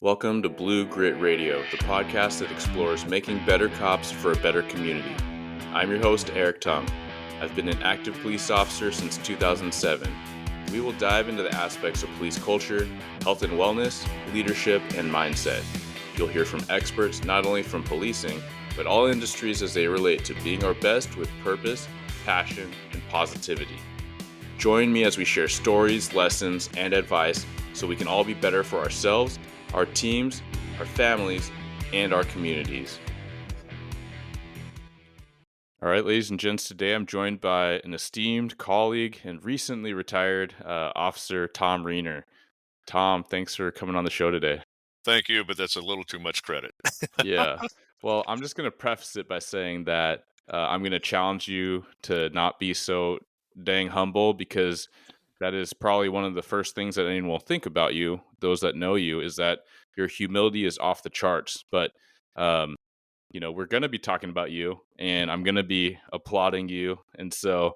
Welcome to Blue Grit Radio, the podcast that explores making better cops for a better community. I'm your host, Eric Tung. I've been an active police officer since 2007. We will dive into the aspects of police culture, health and wellness, leadership, and mindset. You'll hear from experts not only from policing, but all industries as they relate to being our best with purpose, passion, and positivity. Join me as we share stories, lessons, and advice so we can all be better for ourselves, our teams, our families, and our communities. All right, ladies and gents, today I'm joined by an esteemed colleague and recently retired Officer Tom Riener. Tom, thanks for coming on the show today. Thank you, but that's a little too much credit. Yeah. Well, I'm just going to preface it by saying that I'm going to challenge you to not be so dang humble, because that is probably one of the first things that anyone will think about you, those that know you, is that your humility is off the charts. But, we're going to be talking about you, and I'm going to be applauding you. And so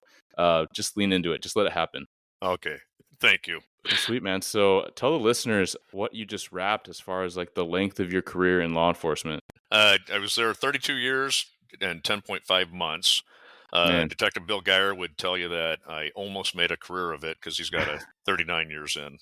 just lean into it. Just let it happen. Okay. Thank you. Sweet, man. So tell the listeners what you just wrapped as far as like the length of your career in law enforcement. I was there 32 years and 10.5 months. Man. Detective Bill Geyer would tell you that I almost made a career of it because he's got a 39 years in.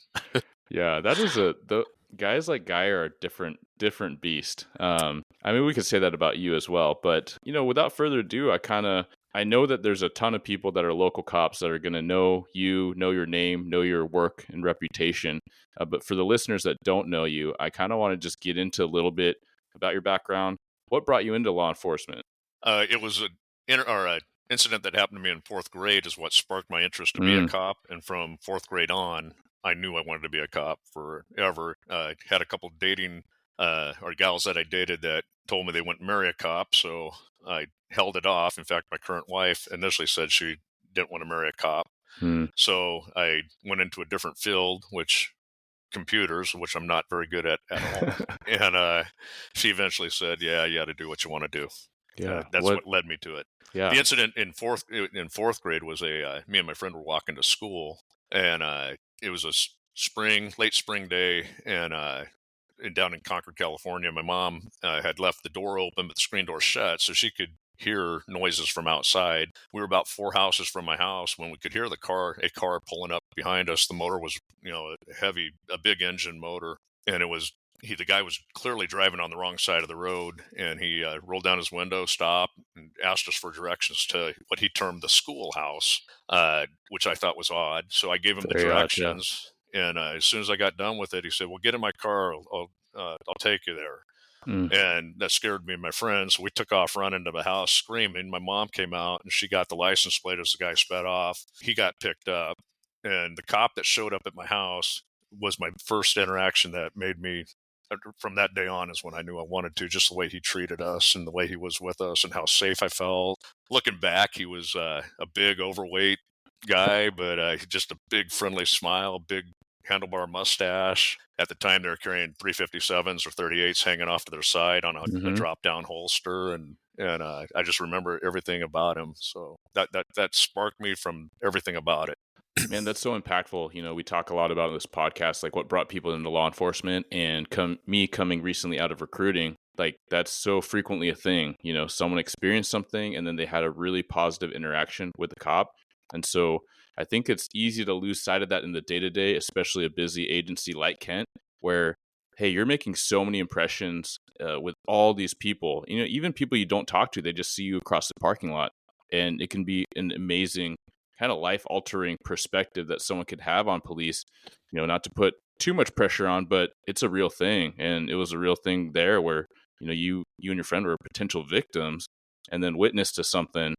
Yeah, that is the guys like Guy are a different beast. I mean, we could say that about you as well, but without further ado, I know that there's a ton of people that are local cops that are going to know you, know your name, know your work and reputation. But for the listeners that don't know you, I kind of want to just get into a little bit about your background. What brought you into law enforcement? It was an incident that happened to me in fourth grade is what sparked my interest to be a cop. And from fourth grade on, I knew I wanted to be a cop forever. Had a couple dating or gals that I dated that told me they wouldn't marry a cop, so I held it off. In fact, my current wife initially said she didn't want to marry a cop. So I went into a different field, which computers, which I'm not very good at all. And she eventually said, yeah, you got to do what you want to do. Yeah. That's what led me to it. Yeah. The incident in fourth grade was me and my friend were walking to school, and it was a late spring day, and down in Concord, California, my mom had left the door open, but the screen door shut, so she could hear noises from outside. We were about 4 houses from my house when we could hear a car pulling up behind us. The motor was, a big engine motor, and the guy was clearly driving on the wrong side of the road, and he rolled down his window, stopped, and asked us for directions to what he termed the schoolhouse, which I thought was odd. So I gave him the directions, and as soon as I got done with it, he said, well, get in my car. I'll take you there. And that scared me and my friends. So we took off running to the house screaming. My mom came out, and she got the license plate as the guy sped off. He got picked up, and the cop that showed up at my house was my first interaction that made me, from that day on, is when I knew I wanted to, just the way he treated us and the way he was with us and how safe I felt. Looking back, he was a big, overweight guy, but just a big, friendly smile, big handlebar mustache. At the time, they were carrying 357s or 38s hanging off to their side on a drop-down holster, and I just remember everything about him. So that sparked me from everything about it. Man, that's so impactful. We talk a lot about in this podcast, like what brought people into law enforcement, and me coming recently out of recruiting, like that's so frequently a thing. Someone experienced something and then they had a really positive interaction with the cop. And so I think it's easy to lose sight of that in the day-to-day, especially a busy agency like Kent, where, hey, you're making so many impressions with all these people, even people you don't talk to, they just see you across the parking lot. And it can be an amazing kind of life-altering perspective that someone could have on police, not to put too much pressure on, but it's a real thing. And it was a real thing there where, you and your friend were potential victims, and then witness to something,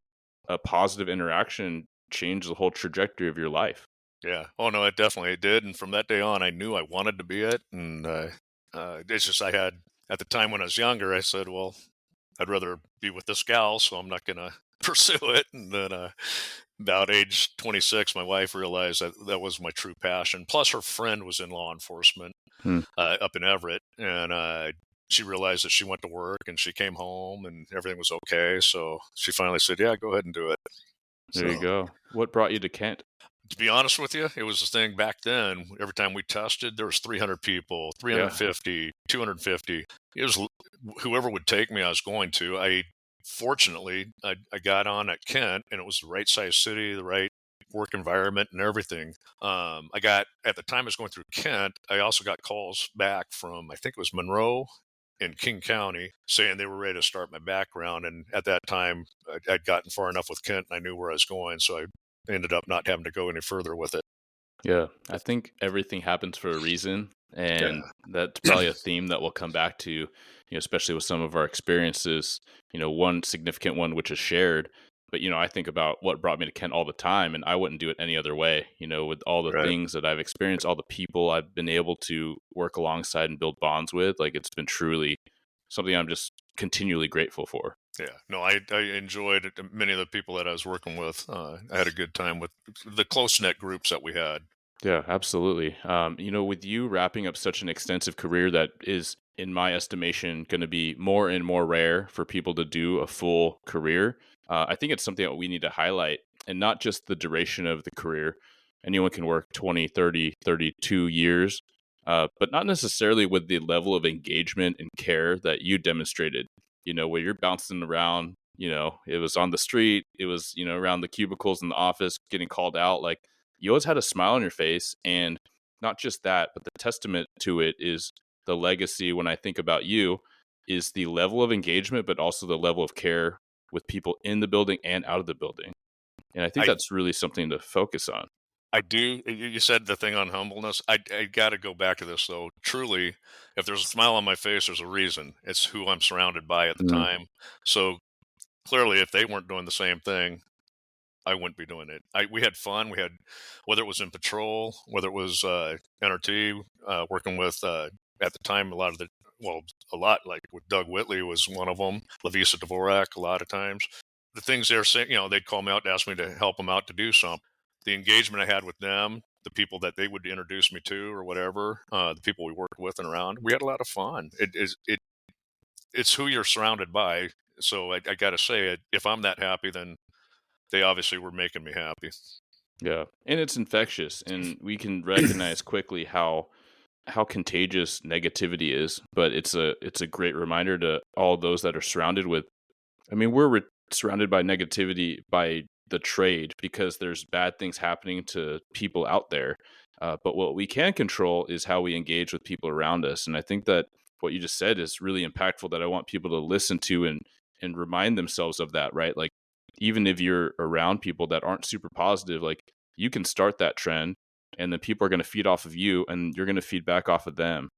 a positive interaction changed the whole trajectory of your life. Yeah. Oh, no, it definitely did. And from that day on, I knew I wanted to be it. And it's just at the time when I was younger, I said, well, I'd rather be with this gal, so I'm not going to pursue it. And then about age 26, my wife realized that was my true passion. Plus, her friend was in law enforcement up in Everett, and she realized that she went to work, and she came home, and everything was okay. So she finally said, yeah, go ahead and do it. There you go. What brought you to Kent? To be honest with you, it was the thing back then. Every time we tested, there was 300 people, Yeah. 350, 250. It was whoever would take me, I was going to. Fortunately, I got on at Kent, and it was the right size city, the right work environment, and everything. I got at the time I was going through Kent. I also got calls back from I think it was Monroe in King County saying they were ready to start my background. And at that time, I'd gotten far enough with Kent, and I knew where I was going, so I ended up not having to go any further with it. Yeah, I think everything happens for a reason, Yeah, and that's probably a theme that we'll come back to, especially with some of our experiences. One significant one which is shared, but I think about what brought me to Kent all the time, and I wouldn't do it any other way. With all the right. things that I've experienced, all the people I've been able to work alongside and build bonds with, like it's been truly something I'm just continually grateful for. Yeah, no, I enjoyed it. Many of the people that I was working with. I had a good time with the close knit groups that we had. Yeah, absolutely. With you wrapping up such an extensive career that is, in my estimation, going to be more and more rare for people to do a full career, I think it's something that we need to highlight, and not just the duration of the career. Anyone can work 20, 30, 32 years, but not necessarily with the level of engagement and care that you demonstrated. Where you're bouncing around, it was on the street, it was, around the cubicles in the office, getting called out. Like, you always had a smile on your face. And not just that, but the testament to it is the legacy. When I think about you, is the level of engagement, but also the level of care with people in the building and out of the building. And I think I that's really something to focus on. I do. You said the thing on humbleness. I got to go back to this though. Truly, if there's a smile on my face, there's a reason. It's who I'm surrounded by at the Mm, time. So clearly, if they weren't doing the same thing, I wouldn't be doing it. We had fun. We had, whether it was in patrol, whether it was NRT, working with at the time a lot like with Doug Whitley was one of them. Lavisa Dvorak a lot of times. The things they're saying, they'd call me out to ask me to help them out to do something. The engagement I had with them, the people that they would introduce me to or whatever, the people we worked with and around, we had a lot of fun. It's who you're surrounded by. So I got to say, if I'm that happy, then they obviously were making me happy. yeah. And it's infectious. And we can recognize quickly how contagious negativity is. But it's a great reminder to all those that are surrounded with. I mean, surrounded by negativity by the trade, because there's bad things happening to people out there. But what we can control is how we engage with people around us. And I think that what you just said is really impactful, that I want people to listen to and remind themselves of that, right? Like, even if you're around people that aren't super positive, like, you can start that trend, and then people are going to feed off of you, and you're going to feed back off of them.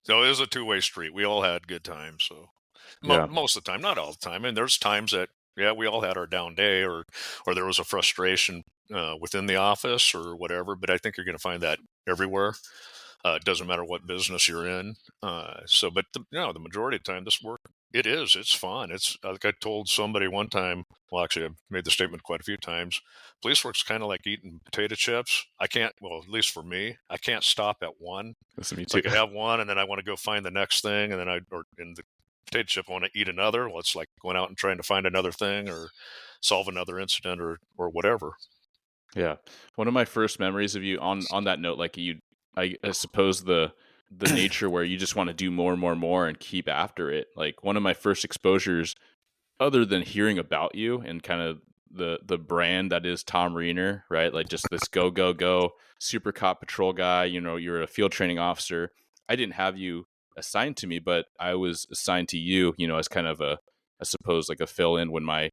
So it was a two-way street. We all had good times. So Yeah. most of the time, not all the time. And there's times that, yeah, we all had our down day or there was a frustration within the office or whatever. But I think you're going to find that everywhere. It doesn't matter what business you're in. But the majority of the time, this work, it's fun. It's like I told somebody one time. Well, actually, I've made the statement quite a few times. Police work's kind of like eating potato chips. I can't. Well, at least for me, I can't stop at one. Listen, me So I too. could have one, and then I want to go find the next thing, and then or in the potato chip, I want to eat another. Well, it's like going out and trying to find another thing or solve another incident or whatever. Yeah. One of my first memories of you, on that note, like, I suppose the nature where you just want to do more and more and more and keep after it. Like, one of my first exposures, other than hearing about you and kind of the brand that is Tom Riener, right? Like, just this go go go super cop patrol guy. You're a field training officer. I didn't have you assigned to me, but I was assigned to you. As kind of I suppose, like a fill in when my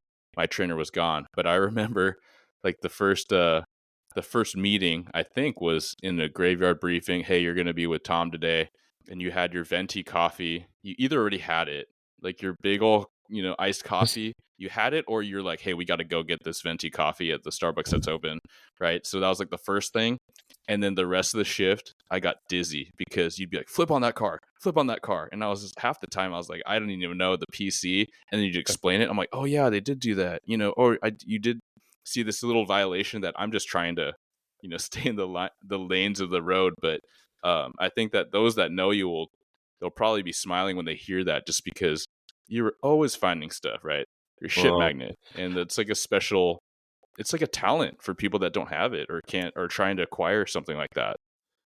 trainer was gone. But I remember, like, the first meeting, I think, was in a graveyard briefing. Hey, you're going to be with Tom today, and you had your venti coffee. You either already had it, like your big old, iced coffee. You had it, or you're like, hey, we got to go get this venti coffee at the Starbucks that's open, right? So that was like the first thing. And then the rest of the shift, I got dizzy because you'd be like, flip on that car, flip on that car. And I was just, half the time, I was like, I don't even know the PC. And then you'd explain it. I'm like, oh, yeah, they did do that, or you did see this little violation that I'm just trying to, stay in the lanes of the road. But I think that those that know you they'll probably be smiling when they hear that, just because you're always finding stuff, right? You're a shit Well, magnet, and it's like a special it's like a talent for people that don't have it or can't or trying to acquire something like that.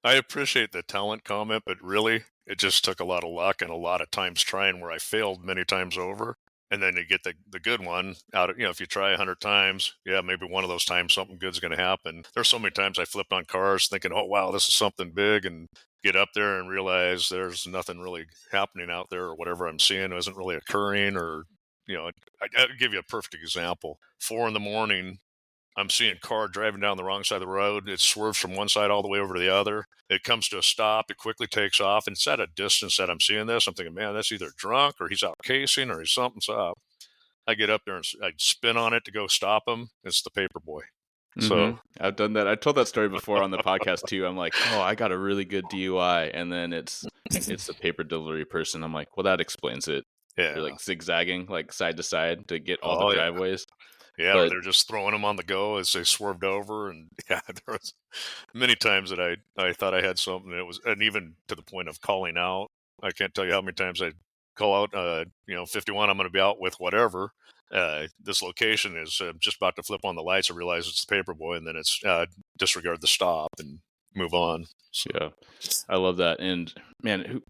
I appreciate the talent comment, but really, it just took a lot of luck and a lot of times trying where I failed many times over. And then you get the good one out of, if you try 100 times, yeah, maybe one of those times something good's going to happen. There's so many times I flipped on cars thinking, oh, wow, this is something big, and get up there and realize there's nothing really happening out there, or whatever I'm seeing isn't really occurring. Or, I'll give you a perfect example. 4 in the morning, I'm seeing a car driving down the wrong side of the road. It swerves from one side all the way over to the other. It comes to a stop. It quickly takes off. And it's at a distance that I'm seeing this. I'm thinking, man, that's either drunk or he's out casing or something's up. I get up there and I spin on it to go stop him. It's the paper boy. Mm-hmm. So, I've done that. I told that story before on the podcast too. I'm like, oh, I got a really good DUI, and then it's the paper delivery person. I'm like, well, that explains it. They're yeah. like zigzagging like side to side to get all the Oh, yeah. driveways. Yeah, or But they're just throwing them on the go as they swerved over. And yeah, there was many times that I thought I had something. And even to the point of calling out. I can't tell you how many times I call out, 51, I'm going to be out with whatever. This location is just about to flip on the lights. I realize it's the paper boy, and then it's disregard the stop and move on. So, yeah, I love that. And man,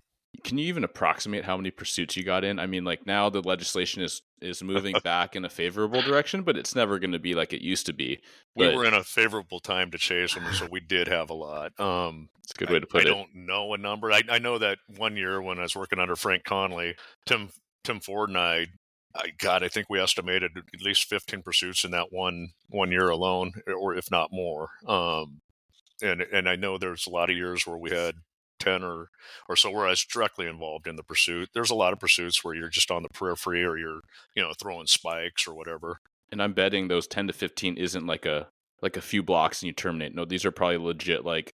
can you even approximate how many pursuits you got in? I mean, like now the legislation is moving back in a favorable direction, but it's never going to be like it used to be. we But were in a favorable time to chase them, and so we did have a lot. it's a good I, way to I put it. don't know a number. I know that one year when I was working under Frank Conley, Tim Ford and I think we estimated at least 15 pursuits in that one year alone, or if not more. And I know there's a lot of years where we had 10 or so where I was directly involved in the pursuit. There's a lot of pursuits where you're just on the periphery, or you're throwing spikes or whatever. And I'm betting those 10 to 15 isn't like a few blocks and you terminate. No, these are probably legit like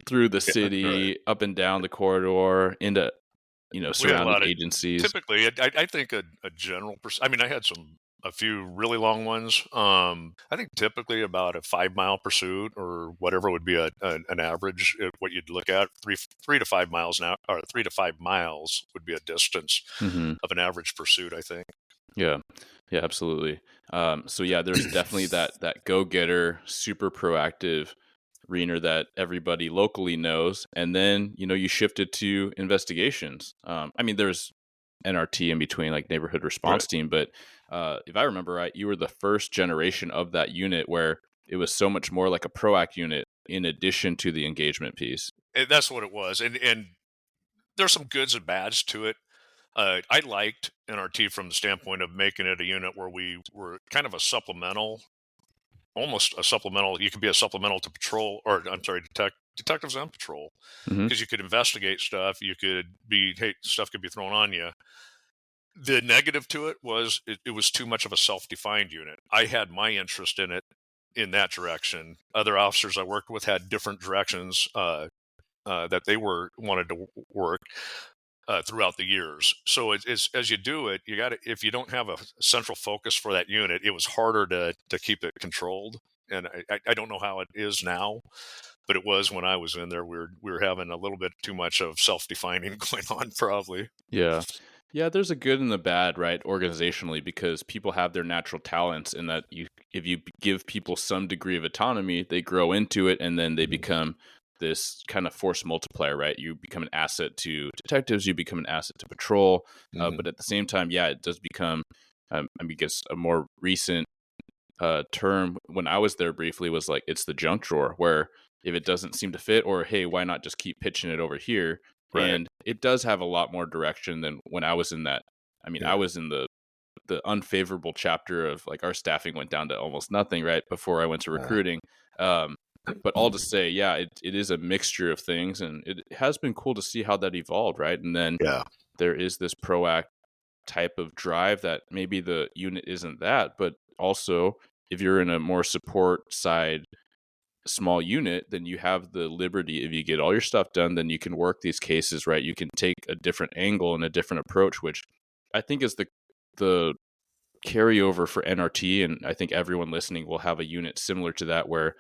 through the Yeah, right. city, up and down the corridor, into We had a surrounding lot of agencies. typically. I think a general. I mean, I had a few really long ones. I think typically about a 5 mile pursuit or whatever would be an average. What you'd look at 3 to 5 miles now, or 3 to 5 miles would be a distance Hmm. of an average pursuit, I think. Yeah, yeah, absolutely. So yeah, there's definitely that go getter, super proactive Riener that everybody locally knows, and then you shifted to investigations. I mean, there's NRT in between, like neighborhood Right. response team, but if I remember right, you were the first generation of that unit where it was so much more like a proact unit in addition to the engagement piece. And that's what it was, and there's some goods and bads to it. I liked NRT from the standpoint of making it a unit where we were kind of a supplemental, almost a supplemental. You could be a supplemental to patrol, or I'm sorry, detectives and patrol, Hmm. because you could investigate stuff. You could hey, stuff could be thrown on you. The negative to it was it was too much of a self-defined unit. I had my interest in it in that direction. Other officers I worked with had different directions that they wanted to work throughout the years. So it's as you do it, you got to, if you don't have a central focus for that unit, it was harder to keep it controlled. And I don't know how it is now, but it was when I was in there. We were having a little bit too much of self-defining going on, probably. Yeah. Yeah, there's a good and the bad, right, organizationally, because people have their natural talents, and that if you give people some degree of autonomy, they grow into it, and then they become this kind of force multiplier, right? You become an asset to detectives, you become an asset to patrol, Hmm. but at the same time, yeah, it does become, I guess, a more recent term when I was there briefly was like it's the junk drawer, where if it doesn't seem to fit, or hey, why not just keep pitching it over here? Right. And it does have a lot more direction than when I was in that. I mean, I Yeah. was in the unfavorable chapter of like our staffing went down to almost nothing right before I went to Uh, recruiting. Um, but all to say, yeah, it is a mixture of things, and it has been cool to see how that evolved, right? And then yeah. there is this proact type of drive that maybe the unit isn't that, but also if you're in a more support side small unit, then you have the liberty, if you get all your stuff done, then you can work these cases, right? You can take a different angle and a different approach, which I think is the carryover for NRT. And I think everyone listening will have a unit similar to that, where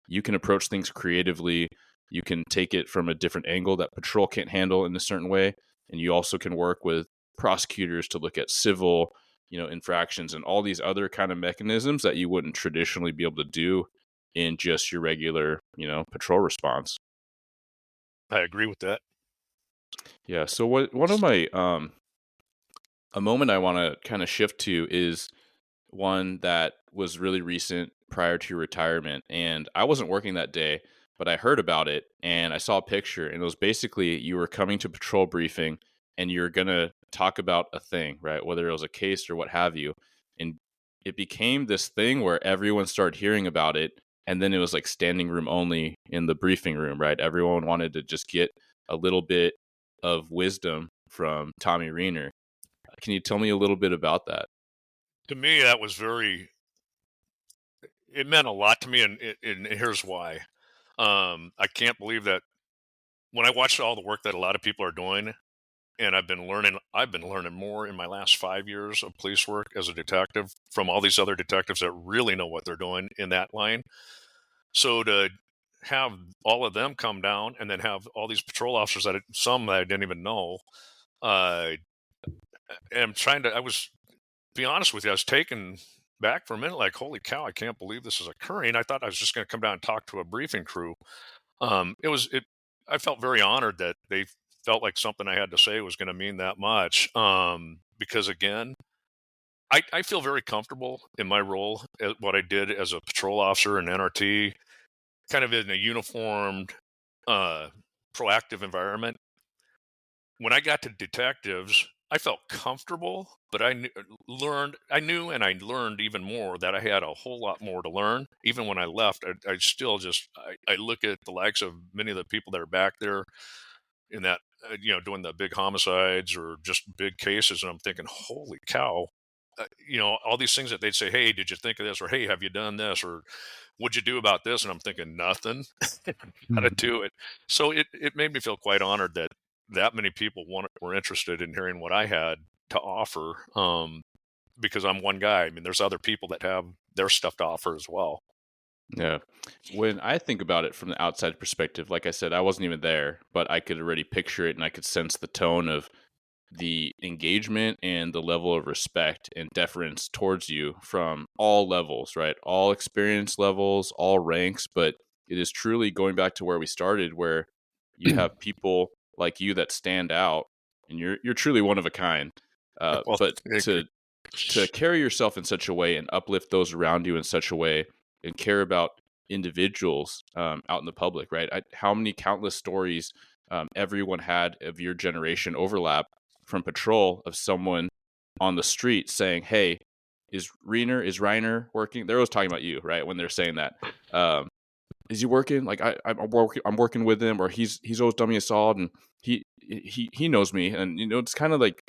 you can approach things creatively. You can take it from a different angle that patrol can't handle in a certain way. And you also can work with prosecutors to look at civil infractions and all these other kind of mechanisms that you wouldn't traditionally be able to do in just your regular, patrol response. I agree with that. Yeah. So what one of my a moment I want to kind of shift to is one that was really recent prior to your retirement. And I wasn't working that day, but I heard about it and I saw a picture. And it was basically you were coming to patrol briefing and you're going to talk about a thing, right? Whether it was a case or what have you. And it became this thing where everyone started hearing about it. And then it was like standing room only in the briefing room, right? Everyone wanted to just get a little bit of wisdom from Tommy Riener. Can you tell me a little bit about that? To me, that was it meant a lot to me, and here's why. I can't believe that when I watched all the work that a lot of people are doing, and I've been learning more in my last 5 years of police work as a detective from all these other detectives that really know what they're doing in that line. So to have all of them come down and then have all these patrol officers some that I didn't even know, uh, am trying to, I was, be honest with you, I was taken back for a minute, like, holy cow, I can't believe this is occurring. I thought I was just going to come down and talk to a briefing crew. I felt very honored that they felt like something I had to say was going to mean that much. Because again, I feel very comfortable in my role at what I did as a patrol officer in NRT, kind of in a uniformed, uh, proactive environment. When I got to detectives, I felt comfortable, but I knew, and I learned even more that I had a whole lot more to learn. Even when I left, I still I look at the likes of many of the people that are back there in that, doing the big homicides or just big cases, and I'm thinking, holy cow. All these things that they'd say, hey, did you think of this? Or, hey, have you done this? Or, what'd you do about this? And I'm thinking, nothing. Got to Mhm. do it. So it made me feel quite honored that many people were interested in hearing what I had to offer. Because I'm one guy. I mean, there's other people that have their stuff to offer as well. Yeah. When I think about it from the outside perspective, like I said, I wasn't even there, but I could already picture it and I could sense the tone of the engagement and the level of respect and deference towards you from all levels, right? All experience levels, all ranks, but it is truly going back to where we started, where you have people like you that stand out, and you're truly one of a kind. Well, But thank you. to carry yourself in such a way and uplift those around you in such a way and care about individuals out in the public, right? How many countless stories everyone had of your generation overlap from patrol of someone on the street saying, "Hey, is Reiner working?" They're always talking about you, right? When they're saying that, um, is he working? Like I'm working with him, or he's always done me a solid, and he knows me, and it's kind of like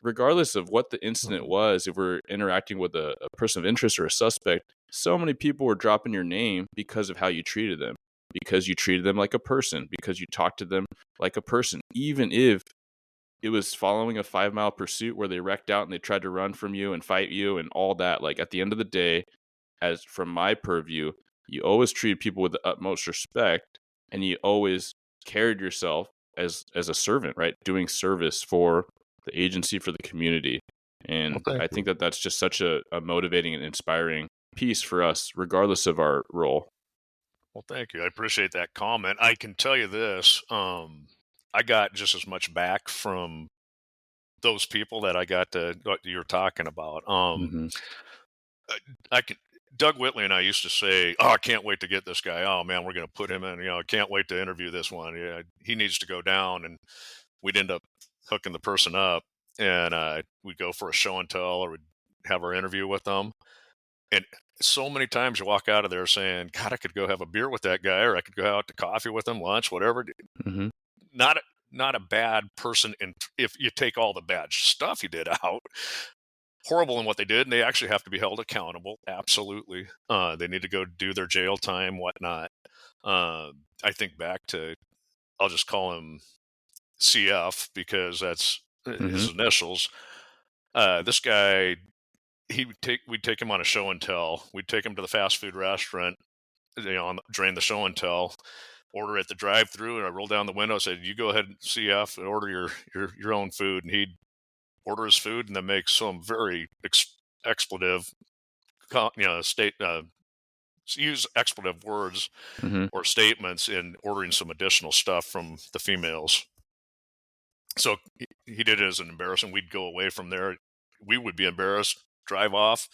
regardless of what the incident was, if we're interacting with a person of interest or a suspect, so many people were dropping your name because of how you treated them, because you treated them like a person, because you talked to them like a person, even if it was following a 5 mile pursuit where they wrecked out and they tried to run from you and fight you and all that. Like at the end of the day, as from my purview, you always treated people with the utmost respect and you always carried yourself as a servant, right? Doing service for the agency, for the community. Well, And thank I you. think that that's just such a motivating and inspiring piece for us, regardless of our role. Well, thank you. I appreciate that comment. I can tell you this. I got just as much back from those people that I got to what you're talking about. Hmm. I, I can. Doug Whitley and I used to say, "Oh, I can't wait to get this guy. Oh man, we're going to put him in. I can't wait to interview this one. Yeah, he needs to go down." And we'd end up hooking the person up, and we'd go for a show and tell, or we'd have our interview with them. And so many times you walk out of there saying, "God, I could go have a beer with that guy, or I could go out to coffee with him, lunch, whatever." Hmm. Not a, not a bad person, and if you take all the bad stuff he did out, horrible in what they did, and they actually have to be held accountable. Absolutely, they need to go do their jail time, whatnot. I think back to, I'll just call him CF because that's Hmm. his initials. This guy, we'd take him on a show and tell. We'd take him to the fast food restaurant, during the show and tell, order at the drive-through, and I rolled down the window, said, "You go ahead, CF, and order your own food." And he'd order his food and then make some very expletive, use expletive words Hmm. or statements in ordering some additional stuff from the females. So he did it as an embarrassment. We'd go away from there. We would be embarrassed, drive off,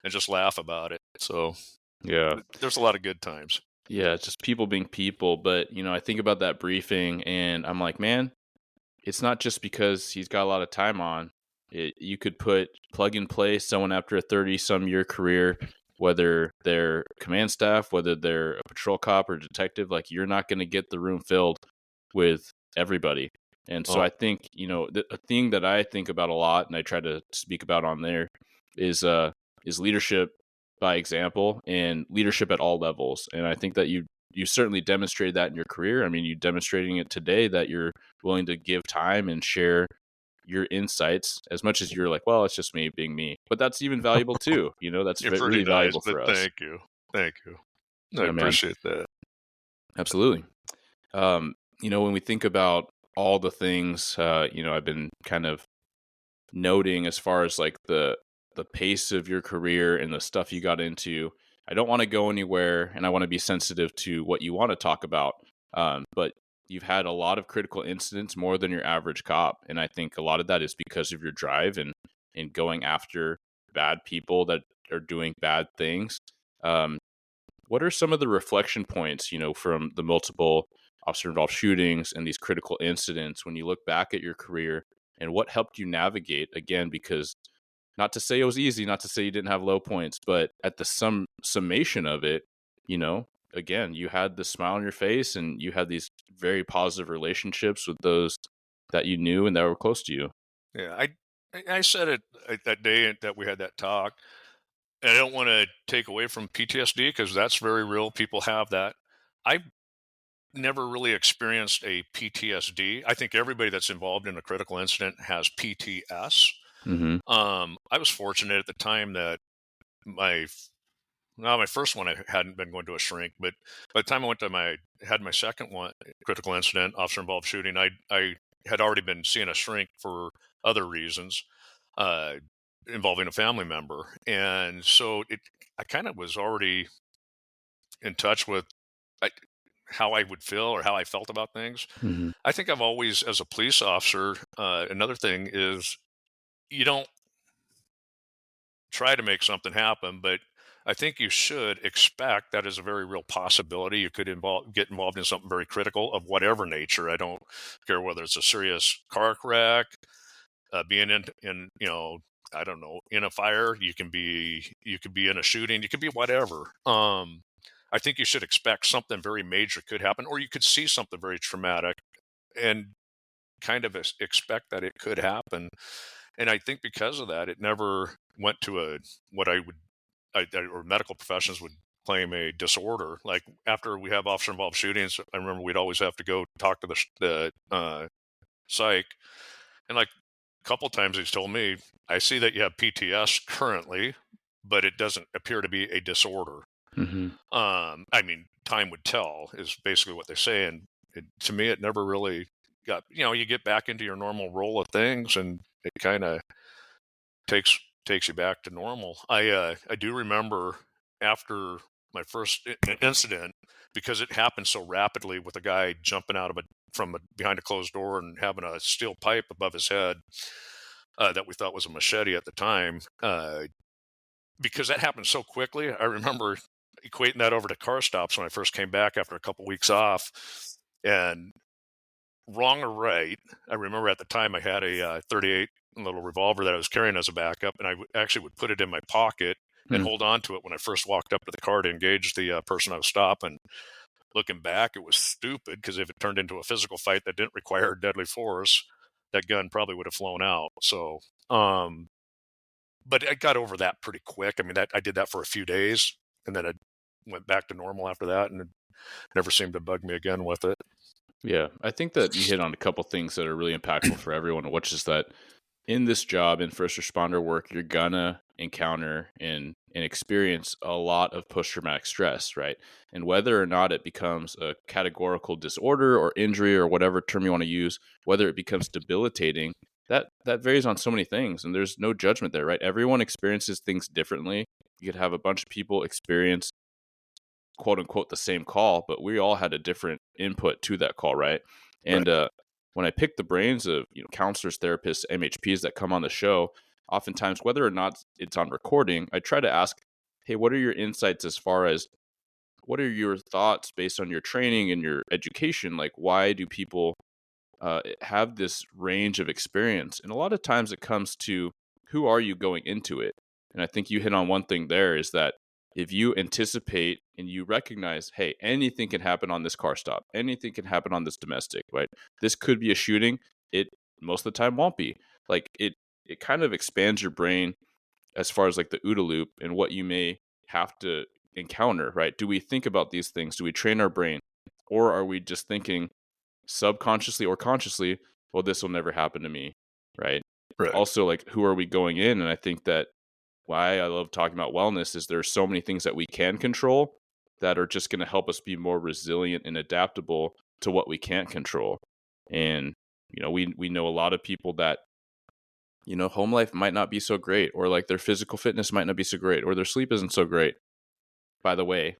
and just laugh about it. So Yeah. there's a lot of good times. Yeah. It's just people being people. But, I think about that briefing and I'm like, man, it's not just because he's got a lot of time on. You could plug and play someone after a 30-some-year career, whether they're command staff, whether they're a patrol cop or detective, like you're not going to get the room filled with everybody. And so Oh, I think, a thing that I think about a lot and I try to speak about on there is leadership by example and leadership at all levels. And I think that you certainly demonstrated that in your career. I mean, you demonstrating it today that you're willing to give time and share your insights as much as you're like, well, it's just me being me. But that's even valuable too. That's you're pretty really nice, valuable but for us. thank you. Thank you. I Yeah, man. appreciate that. Absolutely. When we think about all the things, I've been kind of noting as far as like the pace of your career and the stuff you got into. I don't want to go anywhere, and I want to be sensitive to what you want to talk about. But you've had a lot of critical incidents, more than your average cop, and I think a lot of that is because of your drive and going after bad people that are doing bad things. Um, what are some of the reflection points, from the multiple officer-involved shootings and these critical incidents when you look back at your career, and what helped you navigate, again, because not to say it was easy, not to say you didn't have low points, but at the summation of it, you know, again, you had the smile on your face and you had these very positive relationships with those that you knew and that were close to you. Yeah, I said it that day that we had that talk. And I don't want to take away from PTSD because that's very real. People have that. I've never really experienced a PTSD. I think everybody that's involved in a critical incident has PTS. Mm-hmm. I was fortunate at the time that my my first one I hadn't been going to a shrink, but by the time I went to had my second one critical incident, officer involved shooting, I had already been seeing a shrink for other reasons, uh, involving a family member, and so I kind of was already in touch with like, how I would feel or how I felt about things. Mm-hmm. I think I've always, as a police officer, another thing is you don't try to make something happen, but I think you should expect that is a very real possibility. You could get involved in something very critical of whatever nature. I don't care whether it's a serious car wreck, being in I don't know, in a fire. You could be in a shooting. You could be whatever. I think you should expect something very major could happen, or you could see something very traumatic and kind of expect that it could happen. And I think because of that, it never went to a what I would or medical professions would claim a disorder. Like after we have officer involved shootings, I remember we'd always have to go talk to the psych, and like a couple times he's told me, "I see that you have PTS currently, but it doesn't appear to be a disorder." Mm-hmm. I mean, time would tell is basically what they say, and to me, it never really got. You get back into your normal role of things, and it kind of takes you back to normal. I do remember after my first incident, because it happened so rapidly with a guy jumping out of behind a closed door and having a steel pipe above his head, that we thought was a machete at the time. Because that happened so quickly, I remember equating that over to car stops when I first came back after a couple weeks off. And wrong or right, I remember at the time I had a 38 little revolver that I was carrying as a backup, and I actually would put it in my pocket and hold on to it when I first walked up to the car to engage the person I was stopping. Looking back, it was stupid because if it turned into a physical fight that didn't require deadly force, that gun probably would have flown out. So, but I got over that pretty quick. I mean, I did that for a few days, and then I went back to normal after that, and it never seemed to bug me again with it. Yeah, I think that you hit on a couple things that are really impactful for everyone, which is that in this job, in first responder work, you're gonna encounter and experience a lot of post-traumatic stress, right? And whether or not it becomes a categorical disorder or injury or whatever term you want to use, whether it becomes debilitating, that varies on so many things, and there's no judgment there, right? Everyone experiences things differently. You could have a bunch of people experience quote unquote the same call, but we all had a different input to that call, right? Right. And when I pick the brains of counselors, therapists, MHPs that come on the show, oftentimes whether or not it's on recording, I try to ask, hey, what are your insights as far as what are your thoughts based on your training and your education? Like, why do people have this range of experience? And a lot of times it comes to who are you going into it? And I think you hit on one thing there is that if you anticipate and you recognize, hey, anything can happen on this car stop, anything can happen on this domestic, right? This could be a shooting. It most of the time won't be. Like it kind of expands your brain as far as like the OODA loop and what you may have to encounter, right? Do we think about these things? Do we train our brain? Or are we just thinking subconsciously or consciously, well, this will never happen to me, right? Right. Also, like, who are we going in? And I think that why I love talking about wellness is there's so many things that we can control that are just going to help us be more resilient and adaptable to what we can't control. And we know a lot of people that home life might not be so great, or like their physical fitness might not be so great, or their sleep isn't so great. By the way,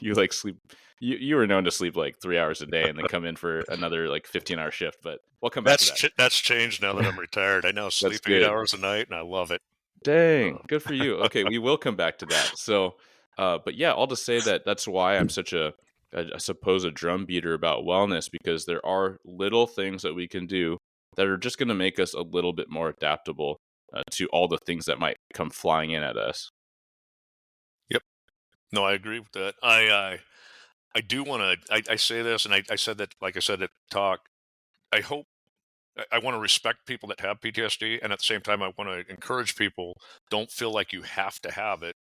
you like sleep. You were known to sleep like 3 hours a day and then come in for another like 15-hour shift. But we'll come back to That's changed now that I'm retired. I now That's sleep 8 good. hours a night, and I love it. Dang, Uh, good for you. Okay, we will come back to that. So, but yeah, all to say that that's why I'm such I suppose, a drum beater about wellness, because there are little things that we can do that are just going to make us a little bit more adaptable to all the things that might come flying in at us. yep. No, I agree with that. I do want to. I say this, and I said that, like I said at talk. I hope I want to respect people that have PTSD, and at the same time, I want to encourage people, don't feel like you have to have it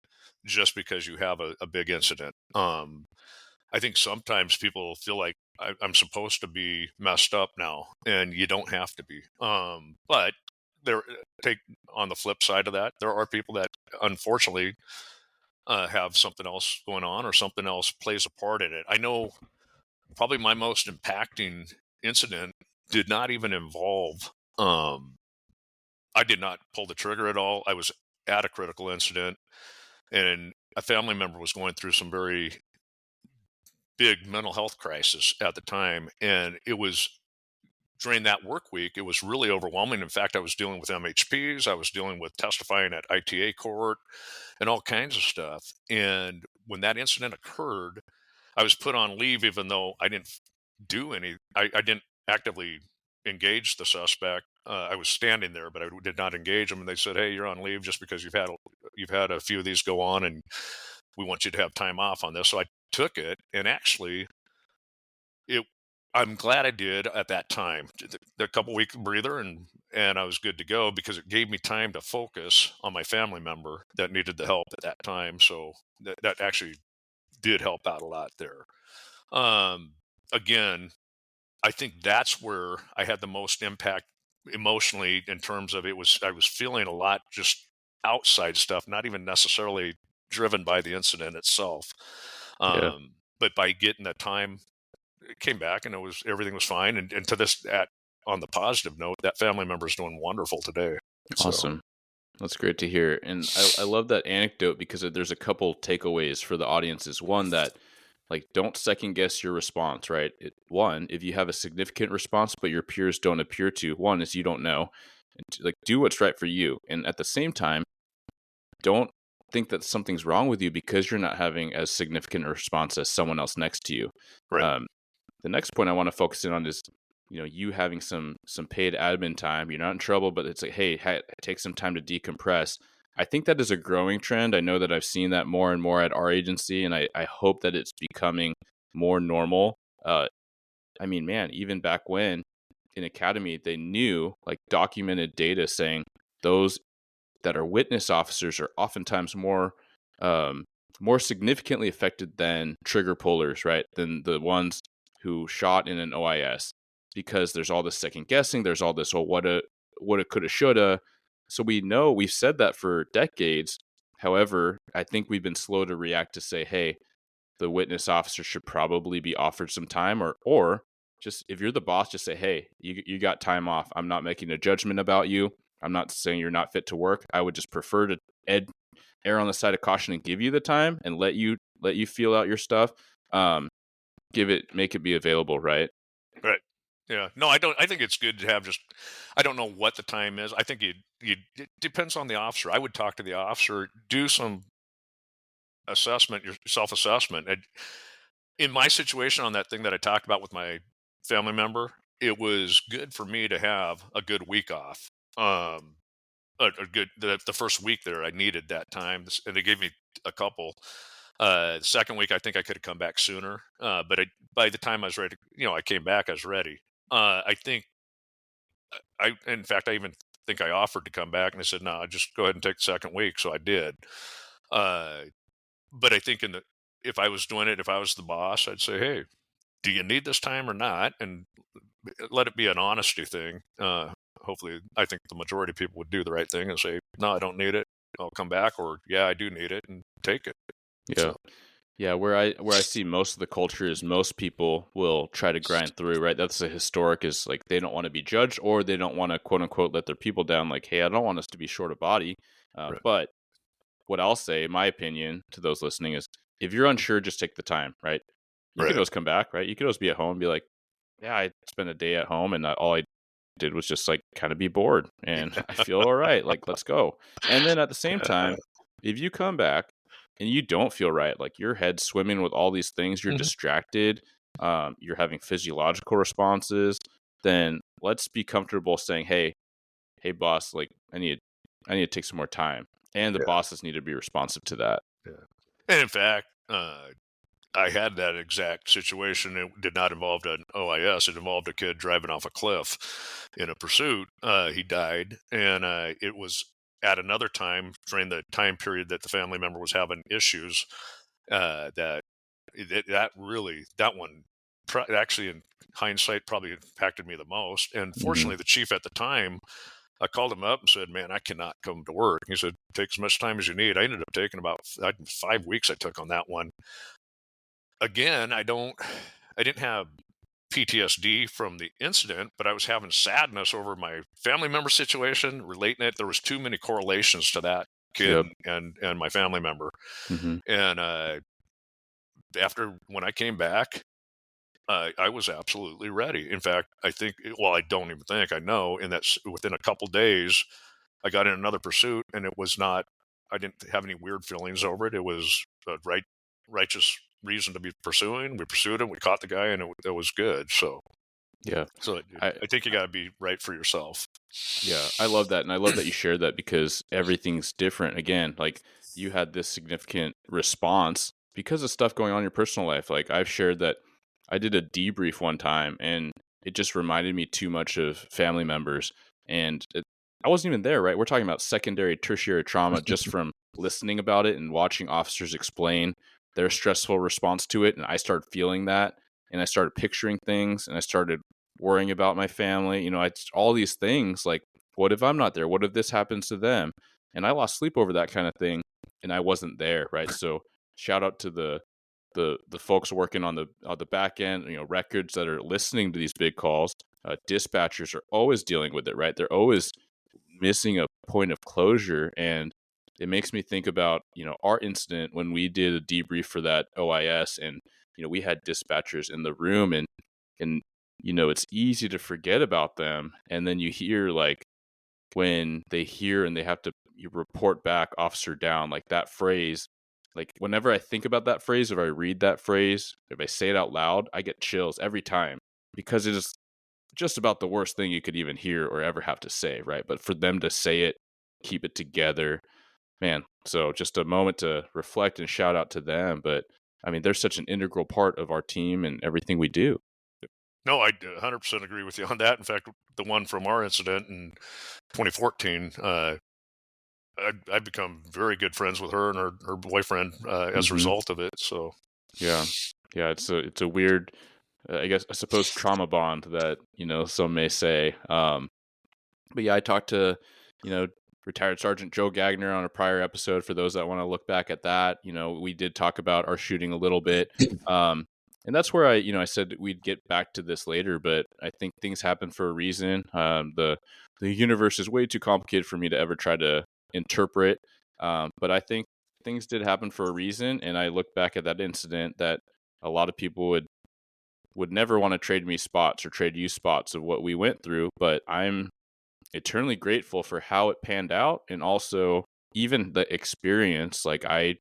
just because you have a big incident. I think sometimes people feel like I'm supposed to be messed up now, and you don't have to be. But there, take on the flip side of that, there are people that unfortunately have something else going on, or something else plays a part in it. I know probably my most impacting incident did not even involve. I did not pull the trigger at all. I was at a critical incident, and a family member was going through some very big mental health crisis at the time, and it was during that work week. It was really overwhelming. In fact, I was dealing with MHPs. I was dealing with testifying at ITA court and all kinds of stuff. And when that incident occurred, I was put on leave, even though I didn't do any. I didn't actively engage the suspect. I was standing there, but I did not engage him. And they said, "Hey, you're on leave just because you've had a few of these go on, and we want you to have time off on this." So I took it, and actually, it. I'm glad I did at that time. The couple week breather, and I was good to go, because it gave me time to focus on my family member that needed the help at that time. So that actually did help out a lot there. Um, Again, I think that's where I had the most impact emotionally, in terms of I was feeling a lot, just outside stuff, not even necessarily driven by the incident itself. Yeah, But by getting the time, it came back, and everything was fine. And to this, at on the positive note, that family member is doing wonderful today. So awesome. That's great to hear. And I love that anecdote because there's a couple takeaways for the audiences. One, that like don't second guess your response, right? One, if you have a significant response but your peers don't appear to, one is you don't know. And like do what's right for you. And at the same time, don't think that something's wrong with you because you're not having as significant a response as someone else next to you. right, Um, the next point I want to focus in on is, you having some paid admin time. You're not in trouble, but it's like, hey, take some time to decompress. I think that is a growing trend. I know that I've seen that more and more at our agency, and I hope that it's becoming more normal. I mean, man, even back when in academy, they knew like documented data saying those that are witness officers are oftentimes um, more significantly affected than trigger pullers, right? Than the ones who shot in an OIS, because there's all this second guessing. There's all this, well, woulda, coulda, shoulda. So we know we've said that for decades. However, I think we've been slow to react to say, hey, the witness officer should probably be offered some time, or just if you're the boss, just say, hey, you got time off. I'm not making a judgment about you. I'm not saying you're not fit to work. I would just prefer to err on the side of caution and give you the time and let you feel out your stuff. Um, make it be available, right? Right. Yeah. No, I don't. I think it's good to have just. I don't know what the time is. I think it depends on the officer. I would talk to the officer, do some assessment, your self assessment. In my situation on that thing that I talked about with my family member, it was good for me to have a good week off. A good the first week there, I needed that time, and they gave me a couple. The second week, I think I could have come back sooner, but by the time I was ready, I came back, I was ready. I think in fact, I even think I offered to come back, and I said, "No, just go ahead and take the second week." So I did. Uh, but I think if I was doing it, if I was the boss, I'd say, "Hey, do you need this time or not?" And let it be an honesty thing. Hopefully, I think the majority of people would do the right thing and say, "No, I don't need it. I'll come back," or "Yeah, I do need it," and take it. Yeah. So, Yeah, where I see most of the culture is most people will try to grind through, right? That's a historic is like they don't want to be judged or they don't want to quote unquote let their people down. Like, hey, I don't want us to be short of body. right, But what I'll say, my opinion to those listening is, if you're unsure, just take the time, right? You could right, always come back, right? You could always be at home and be like, yeah, I spent a day at home and all I did was just like kind of be bored and I feel all right. Like, let's go. And then at the same time, if you come back and you don't feel right, like your head's swimming with all these things, you're Mhm. distracted, you're having physiological responses, then let's be comfortable saying, hey, boss, like I need to take some more time. And the Yeah, bosses need to be responsive to that. yeah. And in fact, I had that exact situation. It did not involve an OIS. It involved a kid driving off a cliff in a pursuit. He died, and it was at another time during the time period that the family member was having issues. That that one actually, in hindsight, probably impacted me the most. And Mhm. fortunately, the chief at the time, I called him up and said, "Man, I cannot come to work." He said, "Take as much time as you need." I ended up taking about 5 weeks. I took on that one. Again, I didn't have PTSD from the incident, but I was having sadness over my family member situation, relating it. There was too many correlations to that kid Yep. and my family member. Mhm. And after when I came back, I was absolutely ready. In fact, I think, well, I don't even think I know. And that's within a couple days, I got in another pursuit, and it was not. I didn't have any weird feelings over it. It was a righteous reason to be pursuing. We pursued him. We caught the guy, and it was good. Yeah. So I I think you got to be right for yourself. Yeah, I love that, and I love that you shared that because everything's different. Again, like you had this significant response because of stuff going on in your personal life. Like I've shared that I did a debrief one time, and it just reminded me too much of family members, and I wasn't even there. Right, we're talking about secondary, tertiary trauma just from listening about it and watching officers explain their stressful response to it, and I started feeling that, and I started picturing things, and I started worrying about my family. All these things like what if I'm not there? What if this happens to them? And I lost sleep over that kind of thing, and I wasn't there, right? So shout out to the folks working on the back end, records that are listening to these big calls. Dispatchers are always dealing with it, right? They're always missing a point of closure, and it makes me think about our incident when we did a debrief for that OIS, and we had dispatchers in the room, and it's easy to forget about them, and then you hear like when they hear and they have to you report back officer down, like that phrase, like whenever I think about that phrase, if I read that phrase, if I say it out loud, I get chills every time because it is just about the worst thing you could even hear or ever have to say, right? But for them to say it, keep it together, man. So just a moment to reflect and shout out to them. But I mean, they're such an integral part of our team and everything we do. No, I 100% agree with you on that. In fact, the one from our incident in 2014, I've become very good friends with her and her boyfriend as a Hmm. result of it. So, Yeah. Yeah. It's a weird, I suppose trauma bond that, some may say. But yeah, I talked to, you know, retired Sergeant Joe Gagner on a prior episode. For those that want to look back at that, we did talk about our shooting a little bit. Um, And that's where I said we'd get back to this later, but I think things happen for a reason. The universe is way too complicated for me to ever try to interpret. But I think things did happen for a reason, and I look back at that incident that a lot of people would never want to trade me spots or trade you spots of what we went through. But I'm eternally grateful for how it panned out, and also even the experience. Like I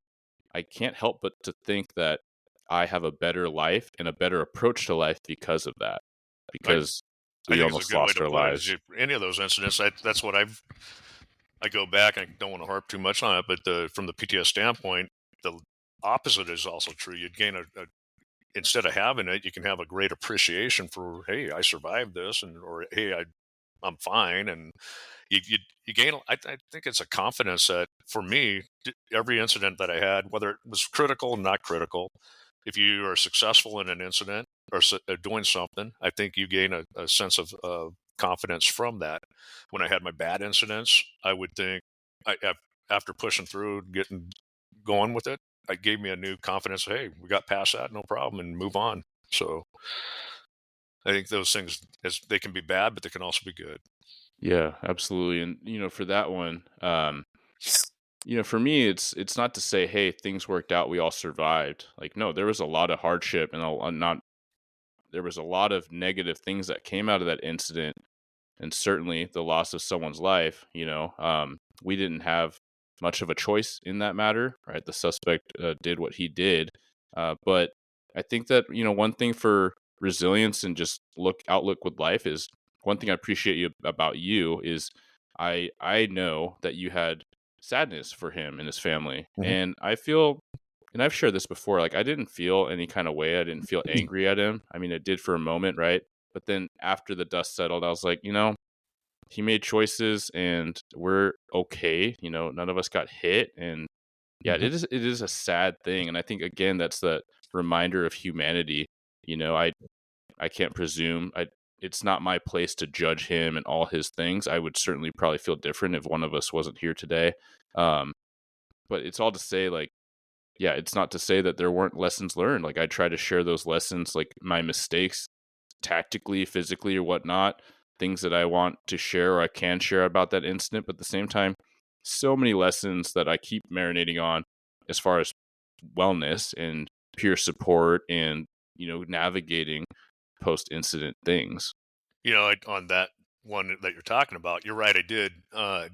can't help but to think that I have a better life and a better approach to life because of that, I because I we think it's a almost good way lost to our put it. Is lives. any of those incidents, that's what I go back. I don't want to harp too much on it, but from the PTS standpoint, the opposite is also true. You'd gain a instead of having it, you can have a great appreciation for, hey, I survived this, and or hey, I'm fine, and you gain. I think it's a confidence that for me, every incident that I had, whether it was critical or not critical, if you are successful in an incident or doing something, I think you gain a sense of confidence from that. When I had my bad incidents, I would think after pushing through, getting going with it, it gave me a new confidence. Hey, we got past that, no problem, and move on. So I think those things, as they can be bad, but they can also be good. Yeah, absolutely. And for that one, for me, it's not to say, hey, things worked out, we all survived. Like, no, there was a lot of hardship and not there was a lot of negative things that came out of that incident, and certainly the loss of someone's life. We didn't have much of a choice in that matter, right? The suspect did what he did, but I think that one thing for resilience and just outlook with life is one thing I appreciate about you is I know that you had sadness for him and his family, Mhm. and I feel. And I've shared this before. Like, I didn't feel any kind of way. I didn't feel angry at him. I mean, I did for a moment, right? But then after the dust settled, I was like, he made choices and we're okay. None of us got hit. And yeah, Mhm. it is a sad thing. And I think again, that's the reminder of humanity. I can't presume it's not my place to judge him and all his things. I would certainly probably feel different if one of us wasn't here today. Um, but it's all to say, like, yeah, it's not to say that there weren't lessons learned. Like, I try to share those lessons, like my mistakes tactically, physically, or whatnot, things that I want to share or I can share about that incident. But at the same time, so many lessons that I keep marinating on as far as wellness and peer support and, navigating post incident things. On that one that you're talking about, you're right. I did. I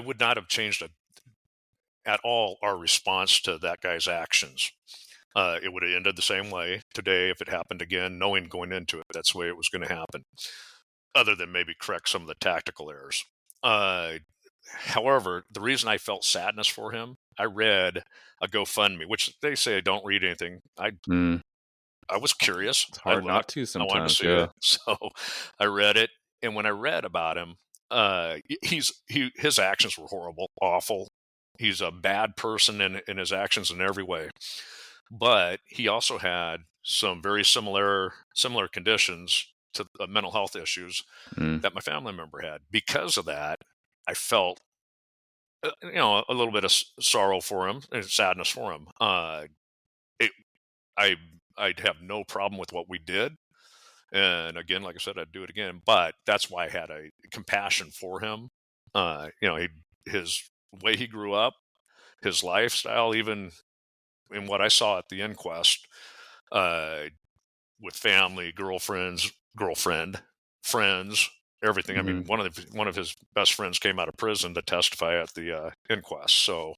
would not have changed at all our response to that guy's actions. It would have ended the same way today if it happened again, knowing going into it that's the way it was going to happen. Other than maybe correct some of the tactical errors. Uh, However, the reason I felt sadness for him, I read a GoFundMe, which they say I don't read anything. Mm, I was curious. it's I hard not looked. to I wanted to sometimes. see Yeah. it, so I read it. And when I read about him, his actions were horrible, awful. He's a bad person in his actions in every way. But he also had some very similar conditions to mental health issues Mm, that my family member had. Because of that, I felt a little bit of sorrow for him and sadness for him. It, I I'd have no problem with what we did, and again, like I said, I'd do it again. But that's why I had a compassion for him. His way he grew up, his lifestyle, even in what I saw at the inquest, uh, with family, girlfriend, friends, everything. I hmm mean, one of his best friends came out of prison to testify at the inquest. So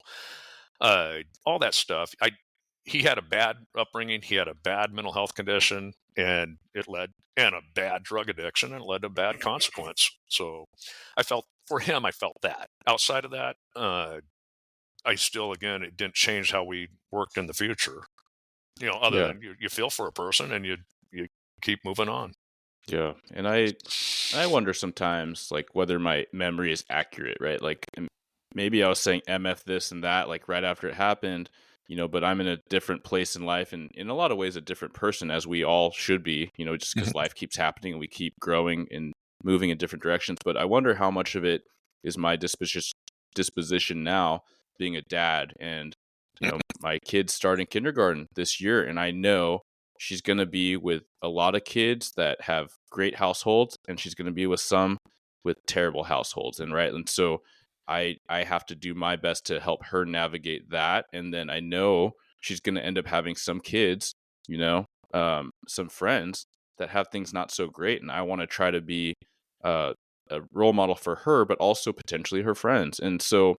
all that stuff. He had a bad upbringing. He had a bad mental health condition, and a bad drug addiction, and it led to bad consequence. So I felt for him. I felt that. Outside of that, I still, again, it didn't change how we worked in the future. Other Yeah. than you feel for a person and you keep moving on. Yeah. And I wonder sometimes, like, whether my memory is accurate, right? Like, maybe I was saying MF this and that, like, right after it happened, but I'm in a different place in life and in a lot of ways a different person, as we all should be, just because Mhm. life keeps happening and we keep growing and moving in different directions. But I wonder how much of it is my disposition now, being a dad and, my kid's starting kindergarten this year, and I know she's going to be with a lot of kids that have great households, and she's going to be with some with terrible households. And so I have to do my best to help her navigate that. And then I know she's going to end up having some kids, some friends that have things not so great. And I want to try to be uh, a role model for her, but also potentially her friends. And so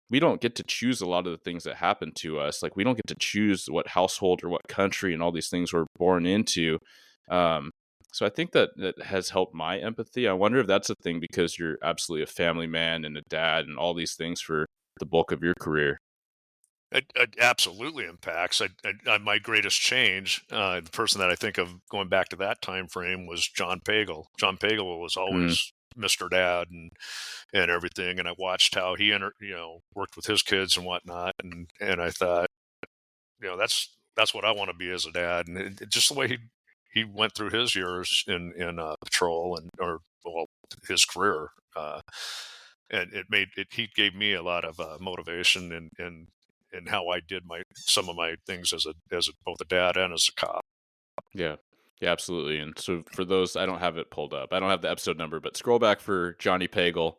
we don't get to choose a lot of the things that happen to us. Like, we don't get to choose what household or what country and all these things we're born into. So I think that has helped my empathy. I wonder if that's a thing because you're absolutely a family man and a dad and all these things for the bulk of your career. It absolutely impacts. My greatest change, the person that I think of going back to that time frame was John Pagel. John Pagel was Mm, always Mr. Dad and everything, and I watched how he worked with his kids and whatnot, and I thought, that's what I want to be as a dad, and just the way he went through his years in patrol his career. And he gave me a lot of motivation in how I did some of my things as both a dad and as a cop. yeah. Yeah, absolutely. And so for those, I don't have it pulled up. I don't have the episode number, but scroll back for Johnny Pagel,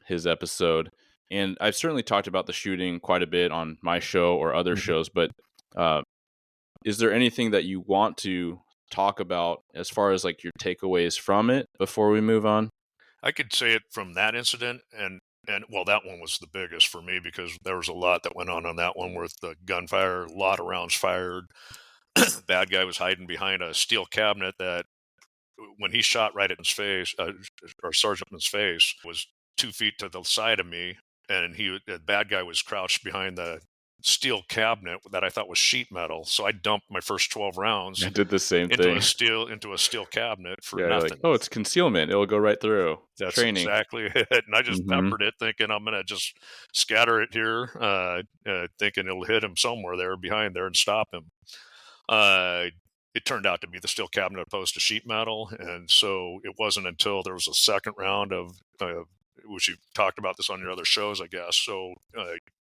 his episode. And I've certainly talked about the shooting quite a bit on my show or other Mhm. shows, but uh, is there anything that you want to talk about as far as like your takeaways from it before we move on? I could say it from that incident, and well, that one was the biggest for me because there was a lot that went on that one with the gunfire, a lot of rounds fired. Bad guy was hiding behind a steel cabinet that when he shot right at his face, or Sergeant in his face, was 2 feet to the side of me, and the bad guy was crouched behind the steel cabinet that I thought was sheet metal. So I dumped my first 12 rounds I did the same into a thing. steel cabinet for Yeah, you're like, nothing. oh, it's concealment. It'll go right through. That's Training. exactly it. And I just Hmm. peppered it, thinking I'm gonna just scatter it here, thinking it'll hit him somewhere there behind there and stop him. Uh, it turned out to be the steel cabinet opposed to sheet metal, and so it wasn't until there was a second round of which you talked about this on your other shows, I guess. So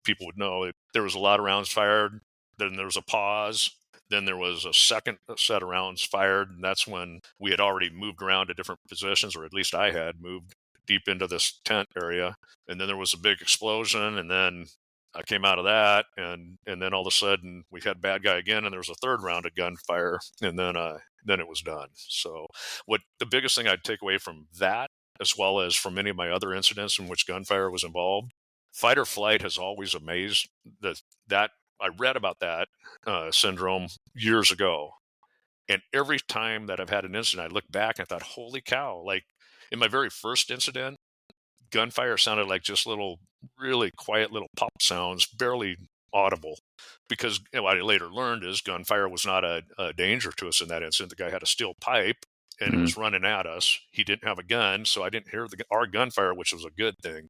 people would know there was a lot of rounds fired. Then there was a pause. Then there was a second set of rounds fired, and that's when we had already moved around to different positions, or at least I had moved deep into this tent area. And then there was a big explosion, and then I came out of that, and then all of a sudden we had bad guy again, and there was a third round of gunfire, and then it was done. So, what the biggest thing I'd take away from that, as well as from many of my other incidents in which gunfire was involved, fight or flight has always amazed that I read about that syndrome years ago, and every time that I've had an incident, I look back and I thought, "Holy cow!" Like in my very first incident, gunfire sounded like just little, really quiet little pop sounds, barely audible. Because what I later learned is gunfire was not a danger to us in that incident. The guy had a steel pipe and it Hmm. was running at us. He didn't have a gun, so I didn't hear our gunfire, which was a good thing.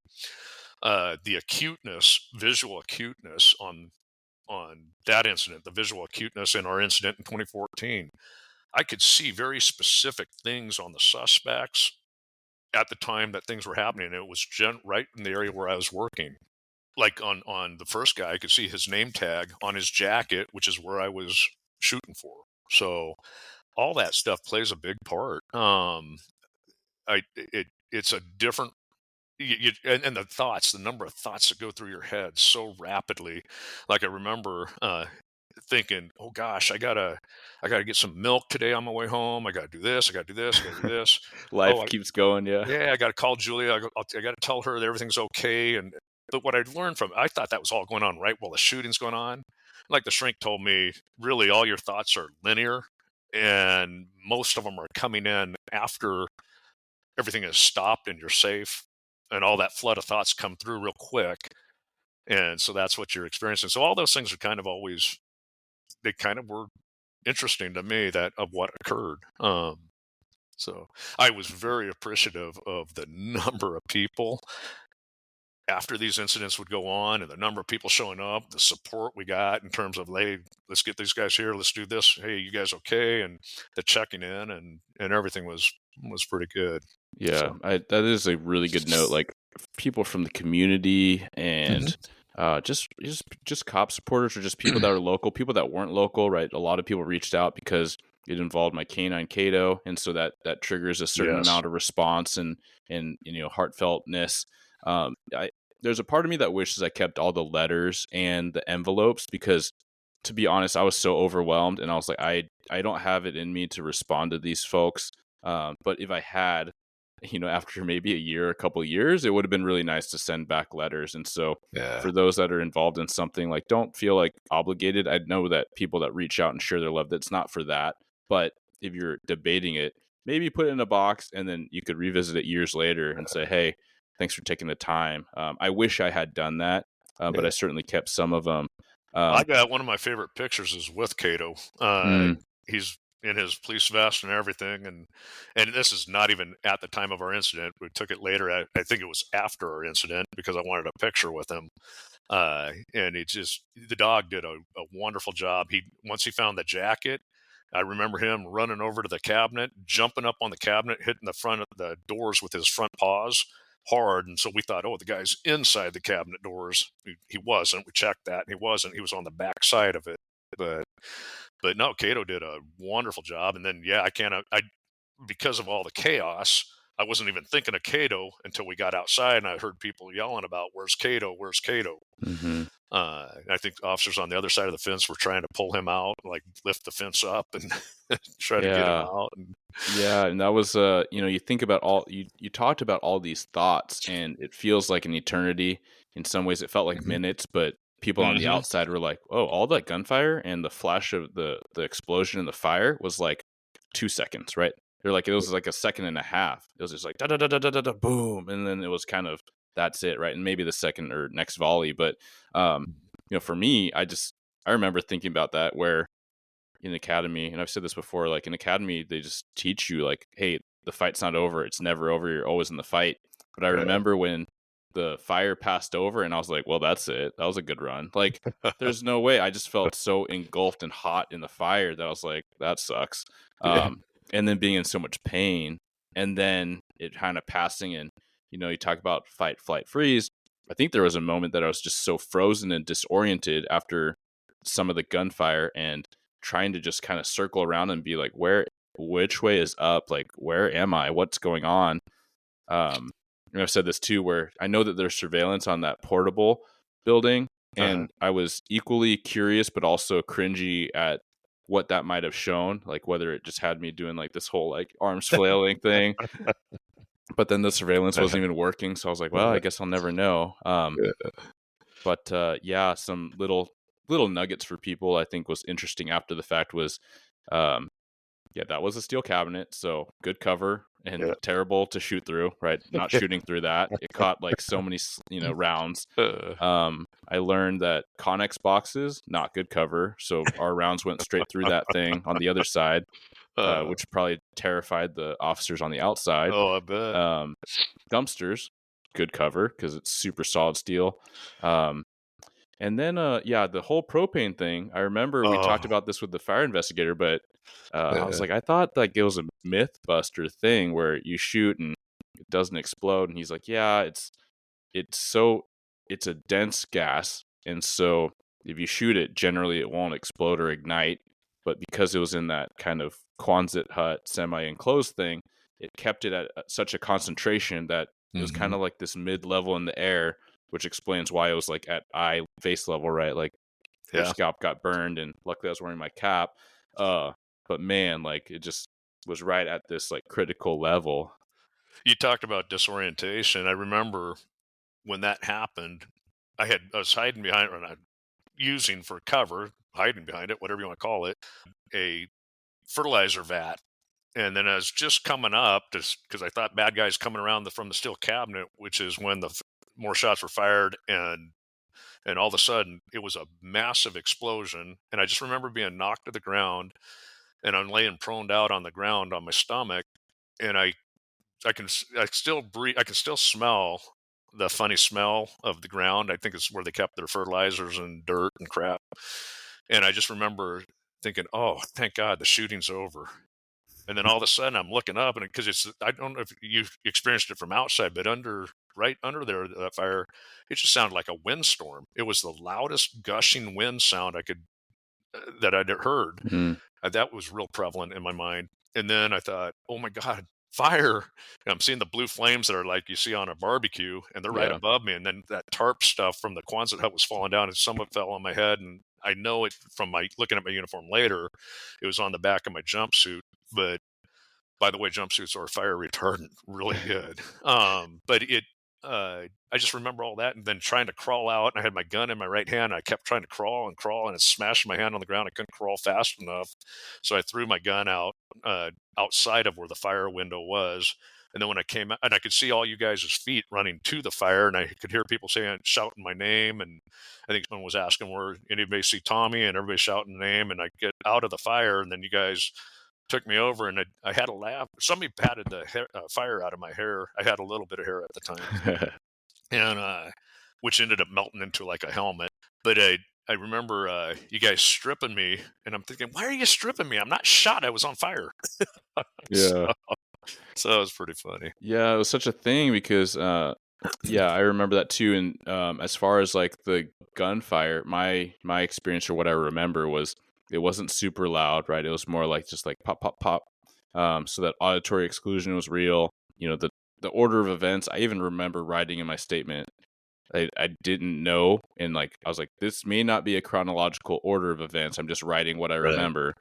The acuteness, visual acuteness on that incident, the visual acuteness in our incident in 2014, I could see very specific things on the suspects at the time that things were happening. It was right in the area where I was working. Like on the first guy, I could see his name tag on his jacket, which is where I was shooting for. So all that stuff plays a big part. It's a different and the thoughts, the number of thoughts that go through your head so rapidly. Like I remember thinking, "Oh gosh, I gotta get some milk today on my way home. I gotta do this. I gotta do this. I gotta do this. Life Oh, keeps going. Yeah. yeah, I got to call Julia. I got to tell her that everything's okay." But what I learned I thought that was all going on right while the shooting's going on. Like the shrink told me, really, all your thoughts are linear, and most of them are coming in after everything is stopped and you're safe, and all that flood of thoughts come through real quick, and so that's what you're experiencing. So all those things are kind of always they kind of were interesting to me that of what occurred. So I was very appreciative of the number of people after these incidents would go on and the number of people showing up, the support we got in terms of, hey, let's get these guys here, let's do this. Hey, you guys okay? And the checking in and everything was pretty good. Yeah, So that is a really good note. Like, people from the community and Mhm. Just cop supporters or just people that are local, people that weren't local, right? A lot of people reached out because it involved my canine Cato, and so that triggers a certain Yes. amount of response and heartfeltness. I There's a part of me that wishes I kept all the letters and the envelopes because, to be honest, I was so overwhelmed, and I was like, I don't have it in me to respond to these folks. But if I had, after maybe a year, a couple years, it would have been really nice to send back letters. And so Yeah. for those that are involved in something, like, don't feel like obligated. I know that people that reach out and share their love, that's not for that. But if you're debating it, maybe put it in a box and then you could revisit it years later and say, hey, thanks for taking the time. I wish I had done that, but Yeah. I certainly kept some of them. I Um, got one of my favorite pictures is with Cato. mm, He's in his police vest and everything, and this is not even at the time of our incident. We took it later. I think it was after our incident because I wanted a picture with him. And the dog did a wonderful job. Once he found the jacket, I remember him running over to the cabinet, jumping up on the cabinet, hitting the front of the doors with his front paws hard. And so we thought, oh, the guy's inside the cabinet doors. He wasn't. We checked that, and he wasn't. He was on the back side of it. But but no, Cato did a wonderful job. And then yeah, I because of all the chaos, I wasn't even thinking of Cato until we got outside and I heard people yelling about "Where's Cato? Where's Cato?" hmm And I think officers on the other side of the fence were trying to pull him out, like lift the fence up and try to get him Yeah. out. And Yeah, and that was you think about you talked about all these thoughts and it feels like an eternity. In some ways it felt like hmm minutes, but people on the hmm outside were like, "Oh, all that gunfire and the flash of the explosion and the fire was like 2 seconds, right?" They're like it was like a second and a half. It was just like da da da da da da da boom, and then it was kind of that's it, right? And maybe the second or next volley, but um for me, I remember thinking about that where in academy, and I've said this before, like in academy, they just teach you like, hey, the fight's not over. It's never over. You're always in the fight. But I Yeah. remember when the fire passed over and I was like, well, that's it. That was a good run. Like, there's no way. I just felt so engulfed and hot in the fire that I was like, that sucks. Yeah. And then being in so much pain and then it kind of passing and, you talk about fight, flight, freeze. I think there was a moment that I was just so frozen and disoriented after some of the gunfire and trying to just kind of circle around and be like, which way is up? Like, where am I? What's going on? And I've said this too, where I know that there's surveillance on that portable building, Uh-huh. and I was equally curious, but also cringy at what that might have shown, like whether it just had me doing like this whole like arms flailing thing, but then the surveillance wasn't even working. So I was like, well, I guess I'll never know. But yeah, some little nuggets for people I think was interesting after the fact was, um, yeah, that was a steel cabinet, so good cover and Yeah. terrible to shoot through. Right, not shooting through that. It caught like so many rounds. Uh, I learned that Connex boxes not good cover, so our rounds went straight through that thing on the other side, uh, which probably terrified the officers on the outside. oh, I bet. Um, Dumpsters, good cover because it's super solid steel. Um, and then, yeah, the whole propane thing. I remember we talked Oh, about this with the fire investigator, but I was yeah. like, I thought like it was a myth buster thing where you shoot and it doesn't explode. And he's like, yeah, it's so it's a dense gas, and so if you shoot it, generally it won't explode or ignite. But because it was in that kind of Quonset hut semi-enclosed thing, it kept it at such a concentration that it was kind hmm of like this mid-level in the air, which explains why it was like at eye face level, right? Like your Yeah. scalp got burned, and luckily I was wearing my cap. Uh, but man, like it just was right at this like critical level. You talked about disorientation. I remember when that happened, I was hiding behind, or not using for cover, hiding behind it, whatever you want to call it, a fertilizer vat. And then I was just coming up because I thought bad guys coming around from the steel cabinet, which is when more shots were fired, and all of a sudden it was a massive explosion. And I just remember being knocked to the ground, and I'm laying proned out on the ground on my stomach, and I still breathe. I can still smell the funny smell of the ground. I think it's where they kept their fertilizers and dirt and crap. And I just remember thinking, "Oh, thank God the shooting's over." And then all of a sudden I'm looking up, and because I don't know if you've experienced it from outside, but right under there, that fire, it just sounded like a windstorm. It was the loudest gushing wind sound that I'd heard. Mm, That was real prevalent in my mind. And then I thought, oh my God, fire. And I'm seeing the blue flames that are like you see on a barbecue, and they're right yeah. above me. And then that tarp stuff from the Quonset hut was falling down, and some of it fell on my head. And I know it from my looking at my uniform later, it was on the back of my jumpsuit. But by the way, jumpsuits are fire retardant, really good. But I just remember all that, and then trying to crawl out. And I had my gun in my right hand. And I kept trying to crawl, and it smashed my hand on the ground. I couldn't crawl fast enough, so I threw my gun out outside of where the fire window was. And then when I came out, and I could see all you guys' feet running to the fire, and I could hear people saying, shouting my name, and I think someone was asking where anybody see Tommy, and everybody shouting the name, and I get out of the fire, and then you guys took me over, and I had a laugh. Somebody patted the fire out of my hair. I had a little bit of hair at the time, and which ended up melting into like a helmet. But I remember you guys stripping me, and I'm thinking, why are you stripping me? I'm not shot. I was on fire. so, Yeah. so it was pretty funny. Yeah, it was such a thing because yeah, I remember that too. And as far as like the gunfire, my experience or what I remember was it wasn't super loud, right? It was more like just like pop, pop, pop. So that auditory exclusion was real. You know, the order of events. I even remember writing in my statement. I didn't know, and like I was like, this may not be a chronological order of events. I'm just writing what I Right. remember.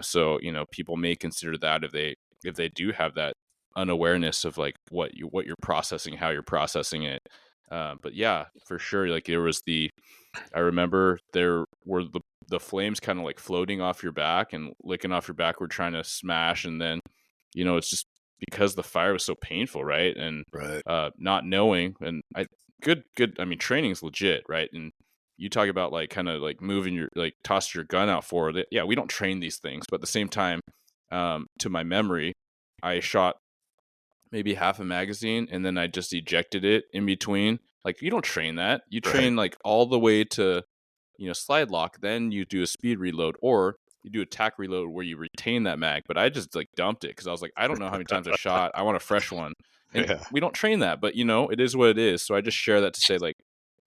So you know, people may consider that if they do have that unawareness of like what you're processing, how you're processing it. But yeah, for sure, like there was I remember there were the flames kind of like floating off your back and licking off your back. We're trying to smash, and then you know it's just because the fire was so painful, right? And Right. not knowing, and good. I mean, training's legit, right? And you talk about like kind of like moving your like toss your gun out forward. Yeah, we don't train these things, but at the same time, to my memory, I shot maybe half a magazine and then I just ejected it in between. Like you don't train that. You Right. train like all the way to, you know, slide lock, then you do a speed reload or you do a tack reload where you retain that mag. But I just like dumped it because I was like, I don't know how many times I shot. I want a fresh one. And Yeah. we don't train that, but you know, it is what it is. So I just share that to say like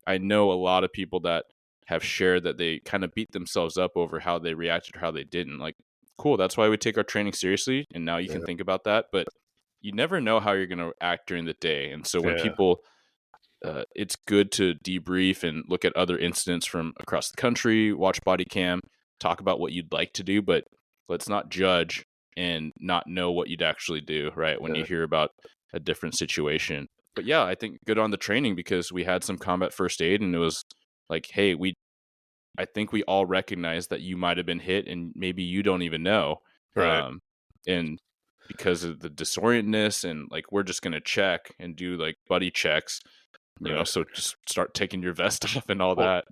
I know a lot of people that have shared that they kind of beat themselves up over how they reacted or how they didn't. Like, cool, that's why we take our training seriously. And now you can Yeah. think about that. But you never know how you're going to act during the day. And so when Yeah. people, it's good to debrief and look at other incidents from across the country, watch body cam, talk about what you'd like to do, but let's not judge and not know what you'd actually do, right? When you Yeah. hear about a different situation. But yeah, I think good on the training because we had some combat first aid and it was like, hey, I think we all recognize that you might have been hit and maybe you don't even know. Right. And because of the disorientedness and like we're just going to check and do like buddy checks, you know, Right. so just start taking your vest off and all Well, that.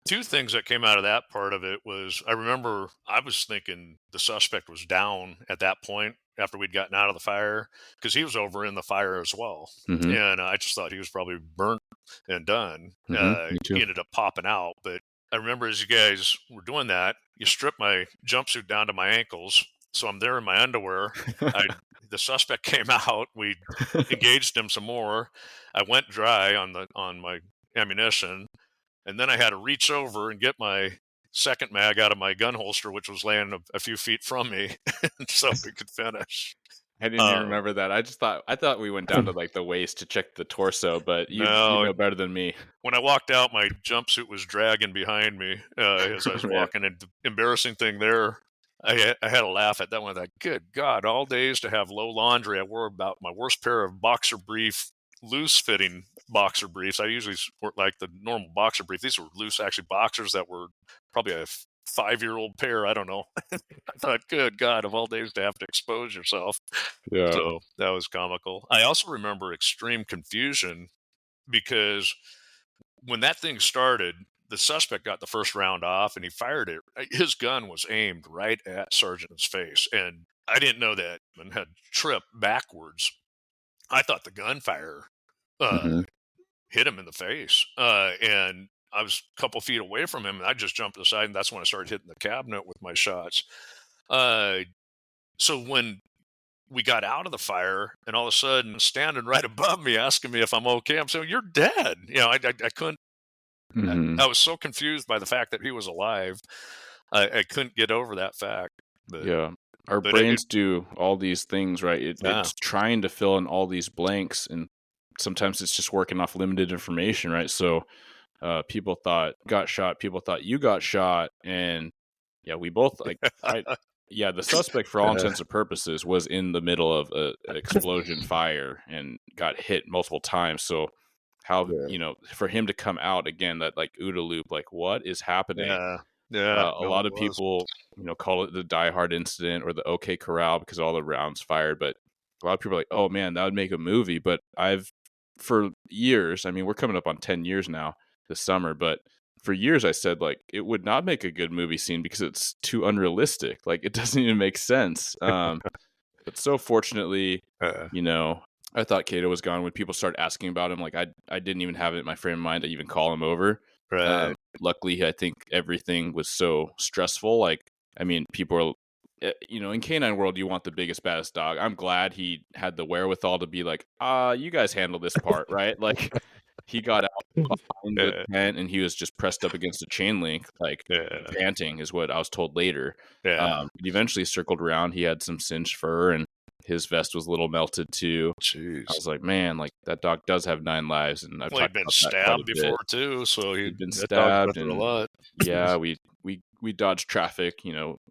two things that came out of that part of it was I remember I was thinking the suspect was down at that point after we'd gotten out of the fire because he was over in the fire as well. Mhm. And I just thought he was probably burnt and done. Mhm. Me He too. ended up popping out. But I remember as you guys were doing that, you stripped my jumpsuit down to my ankles. So I'm there in my underwear. I The suspect came out. We engaged him some more. I went dry on my ammunition, and then I had to reach over and get my second mag out of my gun holster, which was laying a few feet from me, so we could finish. I didn't even Um, remember that. I thought we went down to like the waist to check the torso, but you no, know better than me. when I walked out, my jumpsuit was dragging behind me as I was Right. walking. And the embarrassing thing there, I had a laugh at that one. Like, good God, all days to have low laundry. I wore about my worst pair of boxer brief, loose fitting boxer briefs. I usually wear like the normal boxer brief. These were loose, actually boxers that were probably a 5-year-old pair. I don't know. I thought, good God, of all days to have to expose yourself. Yeah. So that was comical. I also remember extreme confusion because when that thing started, the suspect got the first round off and he fired it. His gun was aimed right at Sargent's face. And I didn't know that and had tripped backwards. I thought the gunfire uh, Mhm. hit him in the face. And I was a couple feet away from him and I just jumped aside. And that's when I started hitting the cabinet with my shots. Uh, so when we got out of the fire, and all of a sudden, standing right above me, asking me if I'm okay. I'm saying, "You're dead." I couldn't. Mhm. I was so confused by the fact that he was alive. I couldn't get over that fact. But Yeah. Our but it brains do all these things, right? yeah, It's trying to fill in all these blanks, and sometimes it's just working off limited information, right? So, people thought got shot, people thought you got shot, and yeah, we both like I yeah, the suspect for all uh, intents and purposes was in the middle of an explosion fire and got hit multiple times. So how, yeah, for him to come out again, that like OODA loop, like what is happening? yeah, yeah. A No, lot it of was. people, call it the Die Hard incident or the OK Corral because all the rounds fired. But a lot of people are like, oh man, that would make a movie. But for years, I mean, we're coming up on 10 years now this summer, but for years I said, like, it would not make a good movie scene because it's too unrealistic. Like, it doesn't even make sense. But so fortunately, Uh, you know, I thought Kato was gone when people started asking about him. Like I didn't even have it in my frame of mind to even call him over. right. Luckily, I think everything was so stressful. Like, I mean, people are, in canine world, you want the biggest, baddest dog. I'm glad he had the wherewithal to be like, you guys handle this part, right? Like, he got out behind the Yeah, tent and he was just pressed up against a chain link, like yeah, panting, is what I was told later. yeah. He eventually circled around. He had some singed fur and his vest was a little melted too. I Jeez. was like, man, like that dog does have 9 lives, and I've Well, he'd talked been about that quite a stabbed bit. before too, so He'd been that dog's been stabbed, through a and lot. yeah, we dodged traffic,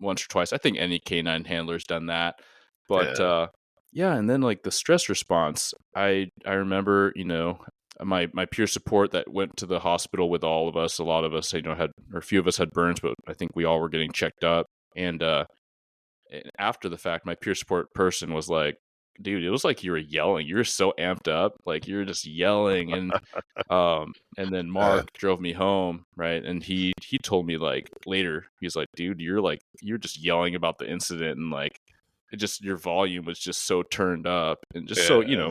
once or twice. I think any canine handler's done that. But Yeah. yeah, and then like the stress response, I remember, my peer support that went to the hospital with all of us. A lot of us, had, or a few of us had burns, but I think we all were getting checked up. And after the fact, my peer support person was like, dude, it was like you were yelling. You were so amped up, like you were just yelling. And then Uh, Mark drove me home, right? And he told me like later, he's like, dude, you're just yelling about the incident, and like it just, your volume was just so turned up, and just so, yeah,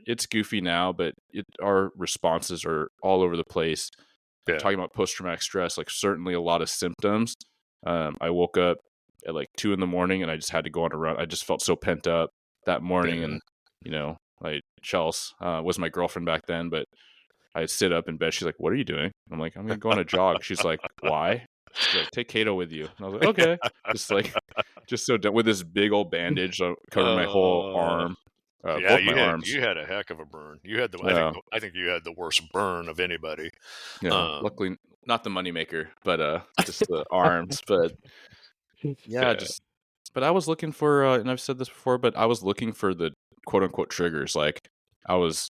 it's goofy now, but our responses are all over the place. yeah, Talking about post traumatic stress, like certainly a lot of symptoms. I woke up at like 2 in the morning and I just had to go on a run. I just felt so pent up that morning, yeah. and like Chels was my girlfriend back then, but I sit up in bed. She's like, "What are you doing?" I'm like, "I'm gonna go on a jog." She's like, "Why?" She's like, "Take Kato with you." And I was like, "Okay." Just like, just so done with this big old bandage covering my whole Uh, arm, yeah, both my arms. you had a heck of a burn. You had Yeah, I think you had the worst burn of anybody. yeah. Um, Luckily, not the moneymaker, but just the arms. But yeah, yeah. just but I was looking for, and I've said this before, but I was looking for the quote unquote triggers. Like I was,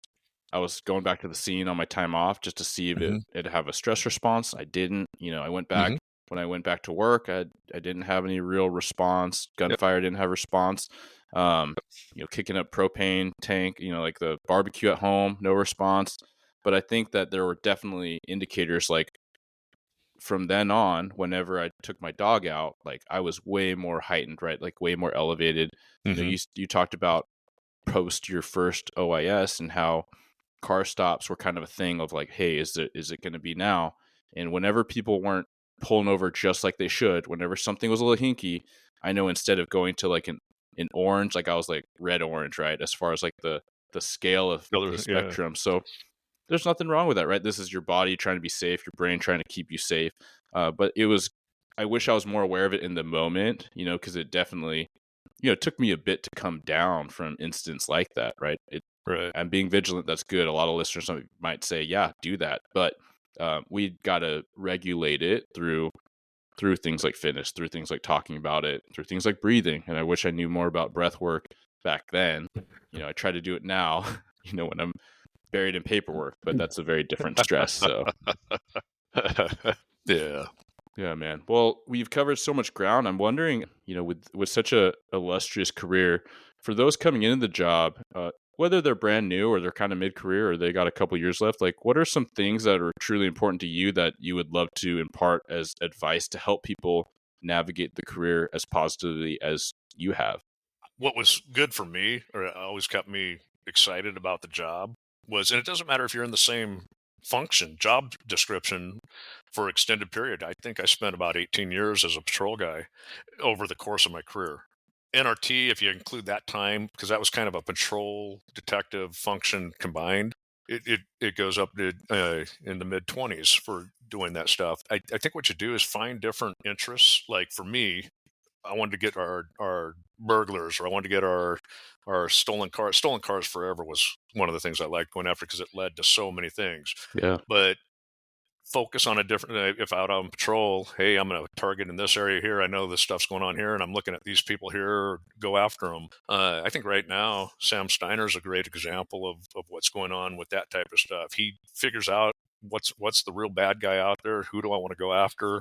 I was going back to the scene on my time off just to see if Mhm, it'd have a stress response. I didn't. I went back mhm. when I went back to work. I didn't have any real response. Yep. Gunfire didn't have response. Um, kicking up propane tank. Like the barbecue at home, no response. But I think that there were definitely indicators like from then on, whenever I took my dog out, like I was way more heightened, right? Like way more elevated. Mhm. You talked about post your first OIS and how car stops were kind of a thing of like, hey, is it going to be now? And whenever people weren't pulling over just like they should, whenever something was a little hinky, I know instead of going to like an orange, like I was like red orange, right? As far as like the scale of the Yeah. spectrum. So there's nothing wrong with that, right? This is your body trying to be safe, your brain trying to keep you safe. But I wish I was more aware of it in the moment, because it definitely, took me a bit to come down from incidents like that, right? Right. I'm being vigilant. That's good. A lot of listeners might say, yeah, do that. But we got to regulate it through things like fitness, through things like talking about it, through things like breathing. And I wish I knew more about breath work back then. I try to do it now, when I'm buried in paperwork, but that's a very different stress. So, Yeah. yeah, man. Well, we've covered so much ground. I'm wondering, with such a illustrious career, for those coming into the job, whether they're brand new or they're kind of mid-career or they got a couple years left, like what are some things that are truly important to you that you would love to impart as advice to help people navigate the career as positively as you have? What was good for me, or always kept me excited about the job, was, and it doesn't matter if you're in the same job description for extended period. I think I spent about 18 years as a patrol guy over the course of my career. NRT, if you include that time, because that was kind of a patrol detective function combined, it goes up to in the mid 20s for doing that stuff. I think what you do is find different interests. Like for me, I wanted to get our burglars, or I wanted to get our stolen cars. Stolen cars forever was one of the things I liked going after because it led to so many things. Yeah. But focus on a different, if out on patrol, hey, I'm going to target in this area here, I know this stuff's going on here and I'm looking at these people here, go after them. I think right now Sam Steiner's a great example of what's going on with that type of stuff. He figures out what's the real bad guy out there, who do I want to go after.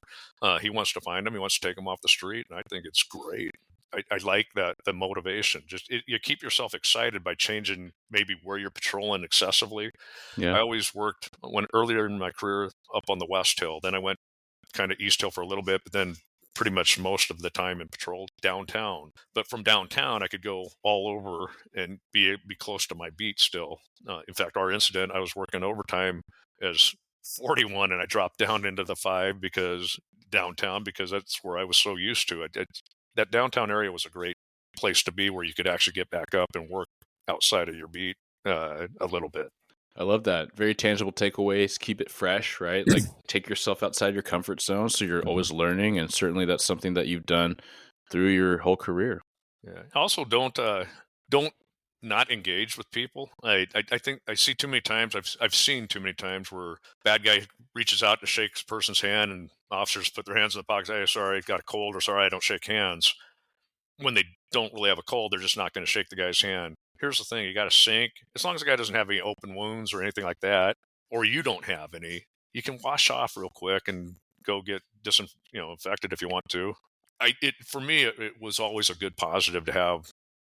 He wants to find him, he wants to take him off the street, and I think it's great. I like that, the motivation. Just you keep yourself excited by changing maybe where you're patrolling excessively. Yeah. I always worked when earlier in my career up on the West Hill. Then I went kind of East Hill for a little bit, but then pretty much most of the time in patrol downtown. But from downtown, I could go all over and be close to my beat still. In fact, our incident, I was working overtime as 41, and I dropped down into the 5 because downtown, because that's where I was so used to it. That downtown area was a great place to be, where you could actually get back up and work outside of your beat a little bit. I love that. Very tangible takeaways. Keep it fresh, right? Like take yourself outside your comfort zone so you're always learning. And certainly that's something that you've done through your whole career. Yeah. Also, don't not engage with people. I think I see too many times. I've seen too many times where bad guy reaches out to shake a person's hand, and officers put their hands in the pockets. Hey, sorry, got a cold, or sorry, I don't shake hands. When they don't really have a cold, they're just not going to shake the guy's hand. Here's the thing: you got to sync. As long as the guy doesn't have any open wounds or anything like that, or you don't have any, you can wash off real quick and go get infected if you want to. For me, it was always a good positive to have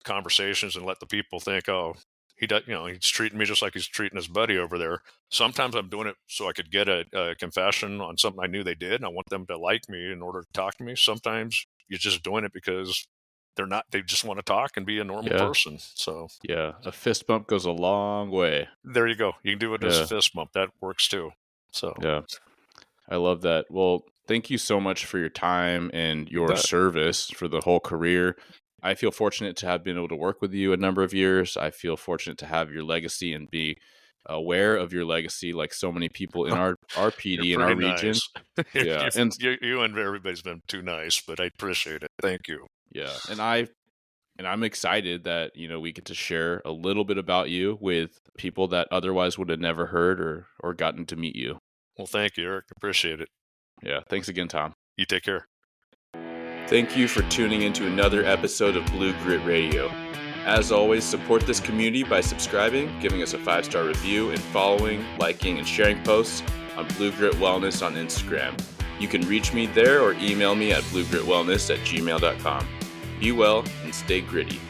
conversations and let the people think, oh, he does, he's treating me just like he's treating his buddy over there. Sometimes I'm doing it so I could get a confession on something I knew they did, and I want them to like me in order to talk to me. Sometimes you're just doing it because they just want to talk and be a normal person. So yeah, a fist bump goes a long way. There you go. You can do it as a fist bump. That works too. So yeah, I love that. Well, thank you so much for your time and your service for the whole career. I feel fortunate to have been able to work with you a number of years. I feel fortunate to have your legacy and be aware of your legacy, like so many people in our PD in our region. Yeah, and you and everybody's been too nice, but I appreciate it. Thank you. Yeah, and I'm excited that we get to share a little bit about you with people that otherwise would have never heard or gotten to meet you. Well, thank you, Eric. Appreciate it. Yeah, thanks again, Tom. You take care. Thank you for tuning into another episode of Blue Grit Radio. As always, support this community by subscribing, giving us a 5-star review, and following, liking, and sharing posts on Blue Grit Wellness on Instagram. You can reach me there or email me at bluegritwellness@gmail.com. Be well and stay gritty.